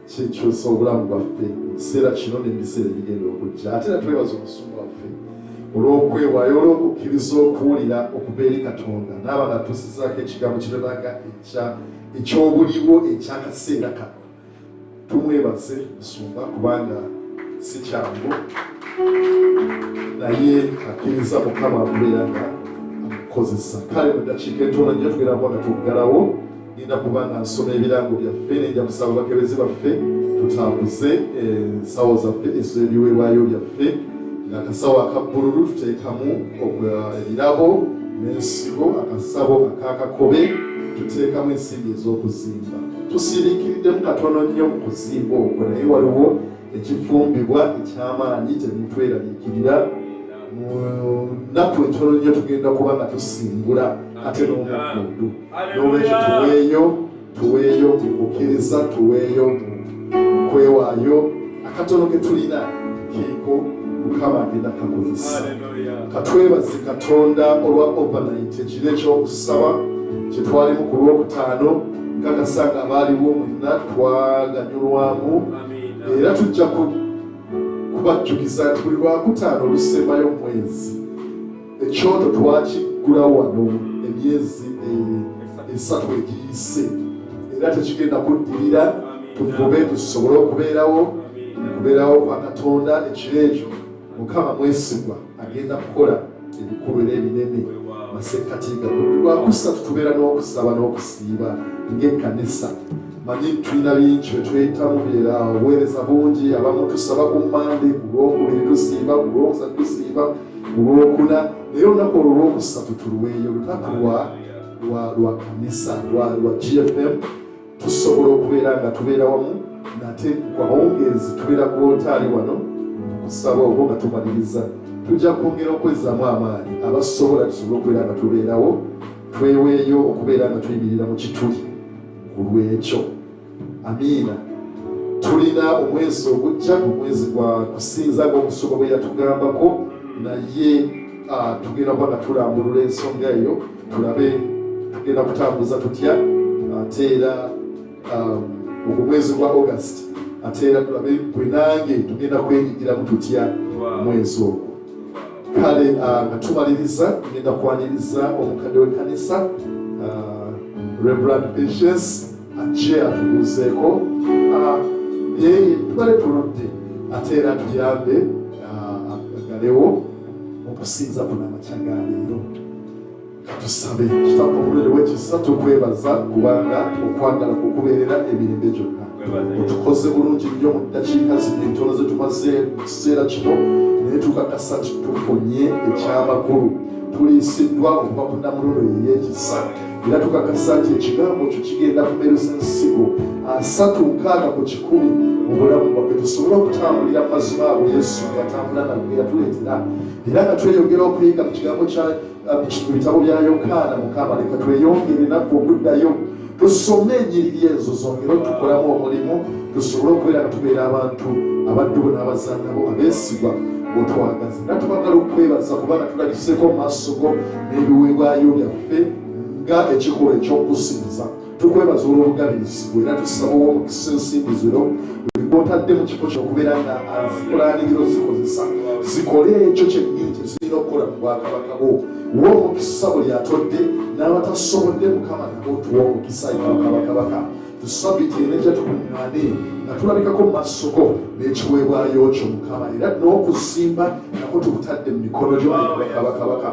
kikyusa obulamu bwaffe mu kiseera kino n'ebiseera ebigenda okujja. Ate era twebaza obusungu bwaffe olw'okwewaayo olw'okukkiriza okuwulira okuva eri Katonda n'aba nga tusizaako ekigambo kitulaga eky'obuliwo ekyakaseera kano. Tumwebaze Musumba kubanga si kyangu naye akkiriza Mukama akubeera nga amukozesa. Kale mu ddakiika entono nnyo tugenda kuba nga tuggalawo. Ngenda kuba nga nsoma ebirango byaffe nenja kusaba bakebezi baffe tutambuze ensawo zaffe ez'ebiweebwayo byaffe ng'akasawo aka bbululu tuteekamu ebirabo n'ensigo, akasabo akakakobe tuteekamu ensimbi ez'okuzimba. Tusiiriikiriddemu katono nnyo mu kuzimba okwo naye waliwo ekifumbibwa eky'amaanyi kyemutweraliikirira. Mu nnaku entono nnyo tugenda kuba nga tusimbula ate n'omuggundu. N'olwekyo tuweeyo mu kukkiriza, tuweeyo mu kwewaayo. Akatono ke tulina kiiko Mukama agenda kakozesa. Katwebaze Katonda olwa overnight ekiro ekyokusaba kye twalimu ku Lwokutaano. Nkakasanga abaaliwo mwenna twaganyulwamu era tujja kubajjukiza nti buli Lwakutaano olusembayo mu mwezi ekyoto twakiggulawo wano emyezi 3 egiyise era tekigenda kuddirira. Tuvube tusobole okubeerawo kwa Katonda ekiro ekyo. Mukama mwesigwa agenda kukola ebikulu era ebinene masekatiga. Buli Lwakusatu tubeera n'okusaba n'okusiiba ng'ekkanisa. Manyi tulina bingi bye twetamu byera obuweereza bungi. Abamu tusaba ku Mande, ku Lwokubiri tusiiba, ku Lwokusatu tusiiba, ku Lwokuna. Naye olunaku olwo Lwokusatu tuluweeyo lunaku lwa kanisa lwa GFM. Tusobola okubeera nga tubeera wamu nate kwawongezi tubeera ku oltaali wano kusaba obwo nga tumaliriza. Tujja kwongera okwezzaamu amaanyi abasobola tusobole okubeera nga tubeerawo tweweeyo okubeera nga tuyimirira mu kituli ku lwekyo. Amiina. Tulina omwezi ogujja omwezi gwa kusinza ng'omusomo bwe yatugambako naye tugenda kuba nga tulambulula ensonga eyo tulabe tugenda kutambuza tutya ate era mwezi gwa August ate era tulabe bwe nange tugenda kwenyigira tutya mwezi ogwo. Kale nga tumaliriza tugenda kwaniriza omukadde w'ekkanisa Reverend Patience ajje atubuuzeeko yeye tubale tuludde ate era tuyambe agalewo okusinza kuno amakya ga leero. Katusabe kitaffe omulere w'ekisa tukwebaza kubanga okwagala kukubeerera emirembe gyonna. Otukoze bulungi nnyo mu ddakiika zino entono ze tumaze mu kiseera kino naye tukakasa tufunye ekyamakulu. Tuliisiddwa okuva ku Namuluno y'ekisa era tukakasa nti ekigambo kyo kigenda kubeerusa ensigo 36 mu bulamu bwaffe tusobole okutambulira mu mazima ago Yesu yatambula nabwe yatuleetera era nga tweyongera okuyiga mu kigambo kya bitabo bya Yokaana. Mukama leka tweyongere naffe okuddayo tusome ennyiriri ezo zongere tukolamu omulimu tusobole okubeera nga tubeera abantu abaddubu n'abazaana bo abeesigwa otwagaza. Era twagala okwebaza kubanga tulabiseeko mu maaso go n'ebiweebwayo byaffe nga ekikolwa eky'okusinza. Tukwebaza olw'obugabirizi bwe era tusaba ow'omukisa ensimbi zino buli gw'otadde mu kifo ky'okubeera nga azipulaaningiro zikozesa zikole ekyo kyennyini kye zirina okukola mu bwakabaka bwo. Wa omukisa buli atodde n'abatasobodde Mukama nabo tuwa omukisa kabaka. Tusabiti enejja tukuŋŋaane nga tulabikako mu maaso go n'ekiweebwayo kyo Mukama era n'okuzimba nako tukutadde mu mikono gyo kabaka.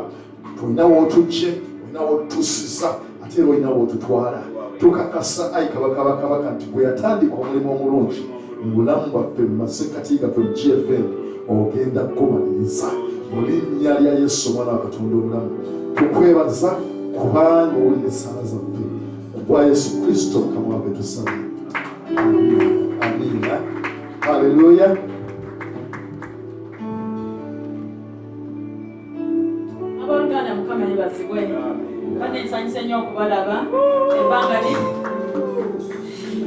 Tulina w'otujje, olina w'otutuusiza ate era olina w'otutwala. Tukakasa ayi kabaka nti gwe yatandika omulimu omulungi mu bulamu bwaffe mu masekkati gaffe mu GFM ogenda kugumaliriza mu linnya lya Yesu omwana wa Katonda omulamu. Tukwebaza kubanga owulira essaala zaffe kubwa Yesu Kristo Mukama waffe tusaba. Amiina. Haleluya. Abooluganda Mukama yebazibwe. Bane nsanyuse nnyo okubalaba.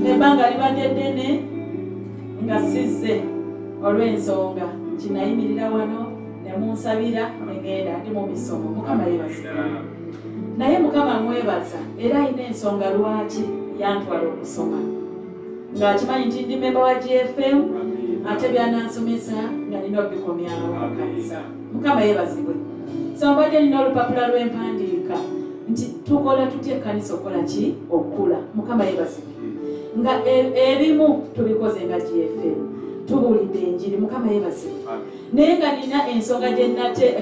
Ebbanga libadde ddene nga sizze olw'ensonga kinayimirira wano ne munsabira negenda ndi mu misomo. Mukama yebazibwe. Naye Mukama mwebaza era alina ensonga lwaki yantwala okusoma. Ng'akimanyi nti ndi memba wa GFM ate byanansomesa nga nina obikomyawo mu kanisa. Mukama yebazibwe. So mbadde nina olupapula lw'empandiika nti tukola tutya ekkanisa okola ki? Okula. Mukama yebazibwe. Nga ebimu tubikoze nga GFM tubuulidde enjiri. Mukama yebazibwe. Naye nga nina ensonga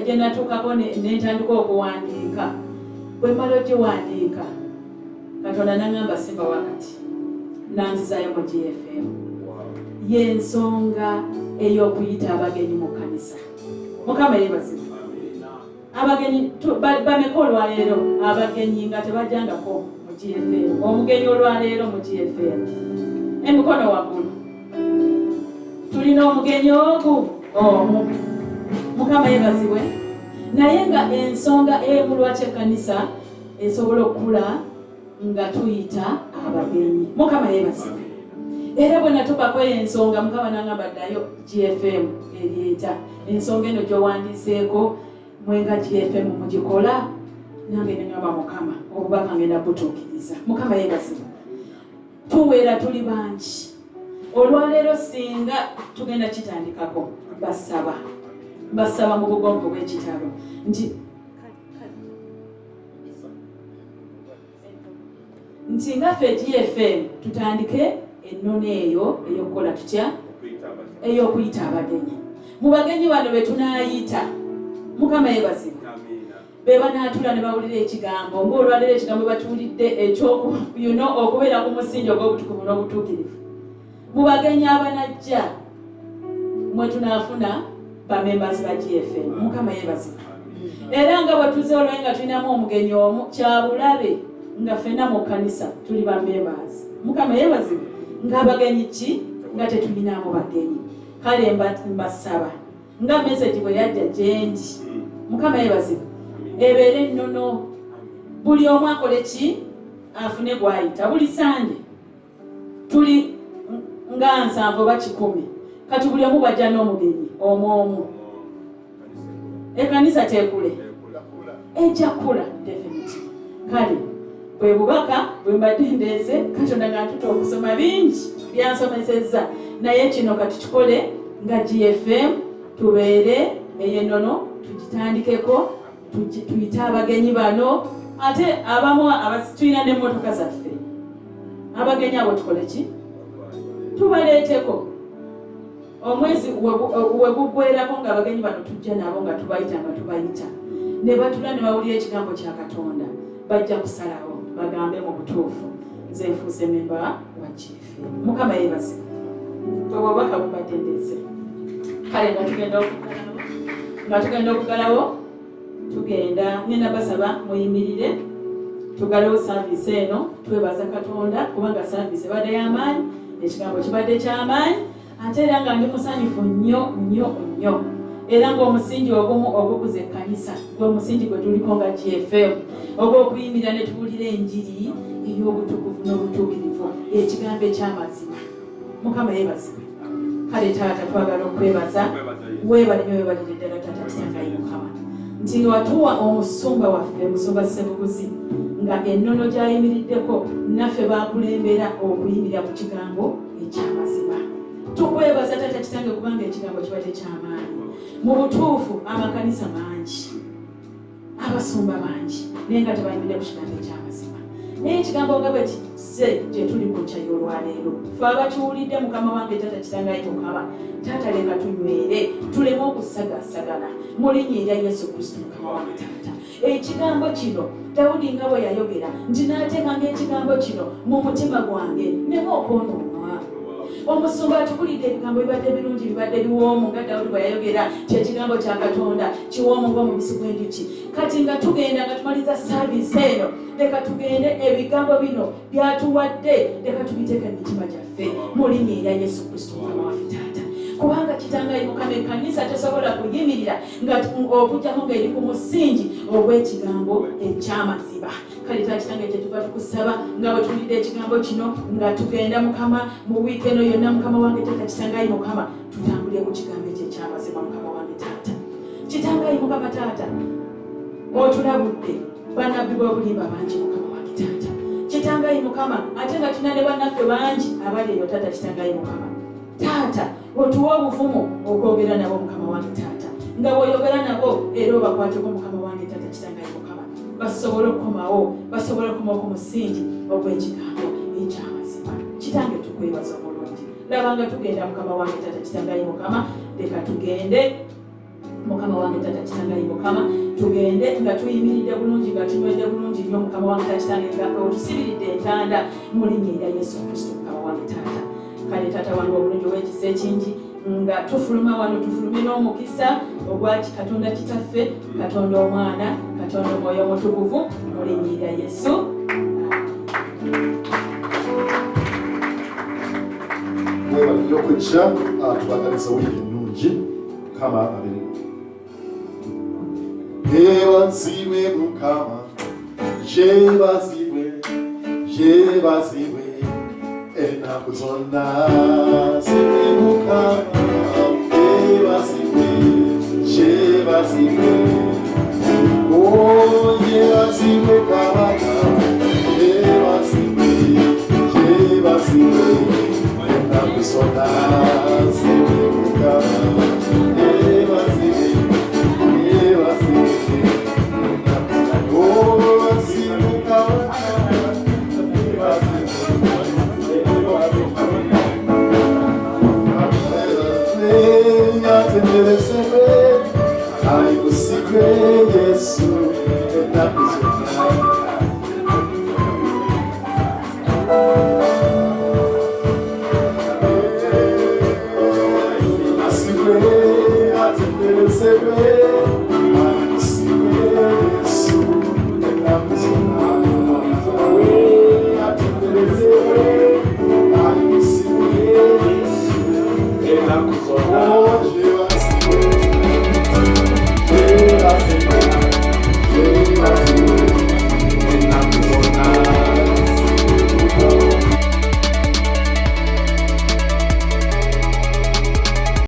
gye natuukako n'entandika okuwandiika. Bwe mmala ogiwandiika Katonda n'aŋŋamba simba wakati nanzizayo mu GFM. Y'ensonga ey'okuyita abagenyi mu kkanisa. Mukama yebazibwe. Abagenyi bameka olwaleero abagenyi nga tebajjangako mu GFM. Omugenyi olwaleero mu GFM emikono waggulu tulina omugenyi ogu omu. Mukama yebazibwe. Naye nga ensonga emu lwaki ekkanisa esobola okukula nga tuyita abagenyi. Mukama yebazibwe. Era bwe natuukako ensonga Mukama n'aŋŋamba ddayo GFM eryeta ensonga eno gy'owandiiseeko mwenga GFM mugikola. Nange ne ŋŋamba Mukama obubaka ngenda butuukiriza. Mukama yebazibwe. Tuweera tuli bangi. Olwaleero singa tugenda kitandikako basaba mu bugonvu bw'ekitabo nti nga ffe GFM tutandike ennono eyo ey'okukola tutya ey'okuyita abagenyi. Mu bagenyi bano be tunaayita Mukama yebazibwe. Be banaatula ne bawulira ekigambo ng'olwaleero ekigambo batuwulidde okubeera ku musingi ogw'obutukuvu n'obutuukirivu. Mu bagenyi abanajja mwe tunaafuna bamembers ba GFM. Mukama yebazibwe. Era nga bwe tuze olwaye nga tulinamu omugenyi omu kyabulabe nga ffenna mu kkanisa tuli bamembers. Mukama yebazibwe. Ng'abagenyi ki? Nga tetulinamu bagenyi. Kale mbasaba nga message bwe yajja gyendi. Mukama yebazibwe. Ebeere nnono. Buli omu akole ki? Afune gwayita. Buli sande tuli nga 7 oba 10. Kati buli omu bajja n'omugenyi omu. Ekkanisa tekule. Ejja kula definitely. Kale bwe bubaka bwe mbadde ndeese Katonda ng'atuta okusoma bingi byansomesezza naye kino katukikole nga GFM tubeere ey'ennono tugitandikeko tuyite abagenyi bano ate abamu abasituyina n'emmotoka zaffe abagenyi abo tukole ki tubaleeteko omwezi weguggwerako ng'abagenyi bano tujja nabo nga tubayita ne batula ne bawulira ekigambo kya Katonda bajja kusalawo bagambe mu butuufu nze nfuuse memba wa GFM. Mukama yeebase obubaka bubadde ndeese kale nga tugenda okugalawo tugenda ngenda basaba muyimirire tugalewo saavisi eno twebaza Katonda kubanga saavisi ebadde y'amaanyi ekigambo kibadde ky'amaanyi ate era nga ndi musanyufu nnyo era ng'omusingi ogumu ogukuza ekkanisa gw'omusingi gwe tuliko nga GFM ogw'okuyimirira ne tuwulira enjiri ey'obutukuvu n'obutuukirivu ekigambo eky'amazima. Mukama yeebazibwe. Kale taata twagala okwebaza weebale nnyo weebalire ddala taata kitangayi Mukama nti nga watuwa omusumba waffe musumba Sebuguzi nga ennono gy'ayimiriddeko naffe baakulembera okuyimirira ku kigambo eky'amazima. Tukwebaza taata kitange kubanga ekigambo kibadde ky'amaanyi. Mu butuufu amakanisa mangi abasumba bangi naye nga tebayimiridde ku kigambo eky'amazima naye ekigambo nga bwe kise gye tuli ku nkya y'olwaleero ffe abakiwulidde Mukama wange taata kitangayi Mukama taata leka tunywere tuleme okusagasagana mu linnya erya Yesu Kristo Mukama wange taata ekigambo kino Dawudi nga bwe yayogera nti n'ateekanga ekigambo kino mu mutima gwange neme okwonoona. Omusumba atukulidde ebigambo bibadde birungi bibadde biwoomu nga Dawudi bwe yayogera kyekigambo kya Katonda kiwoomu ng'omubisi gw'enjuki. Kati nga tugenda nga tumaliza saavisi eno leka tugende ebigambo bino byatuwadde leka tubiteeke mu mitima gyaffe mu linnya erya Yesu Kristo Mukama waffe taata kubanga kitangayi Mukama ekkanisa tesobola kuyimirira nga okujjako ng'eri ku musingi ogw'ekigambo eky'amazima. Kale taata kitange kyetuva tukusaba nga bwe tuwulidde ekigambo kino nga tugenda Mukama mu wiiki eno yonna Mukama wange taata kitangayi Mukama tutambulire ku kigambo ekyo eky'amazima Mukama wange taata kitangayi Mukama taata otulabudde bannabbi b'obulimba bangi Mukama wange taata kitangayi Mukama ate nga tulina ne bannaffe bangi abali eyo taata kitangayi Mukama taata otuwa obuvumu okwogera nabo Mukama wange taata nga bw'oyogera nabo era obakwateko Mukama wange taata kitangayi Mukama basobole okukomawo ku musingi ogw'ekigambo eky'amazima. Kitange tukwebaza omulungi laba nga tugenda Mukama wange taata kitangayi Mukama leka tugende Mukama wange taata kitangayi Mukama tugende nga tuyimiridde bulungi nga tunywedde bulungi nnyo Mukama wange taata kitange nga otusibiridde entanda mu linnya erya Yesu Kristo Mukama wange taata. Kale taata wange obulungi obw'ekisa ekingi nga tufuluma wano tufulume n'omukisa ogwaki Katonda kitaffe Katonda omwana Katonda omwoyo omutukuvu mu linnya erya Yesu. Webalire okujja tubagaliza wiiki ennungi Mukama abiri. Yeebazibwe Mukama yeebazibwe ennaku zonna ziri Mukama yeebazibwe yeebazibwe Kabaka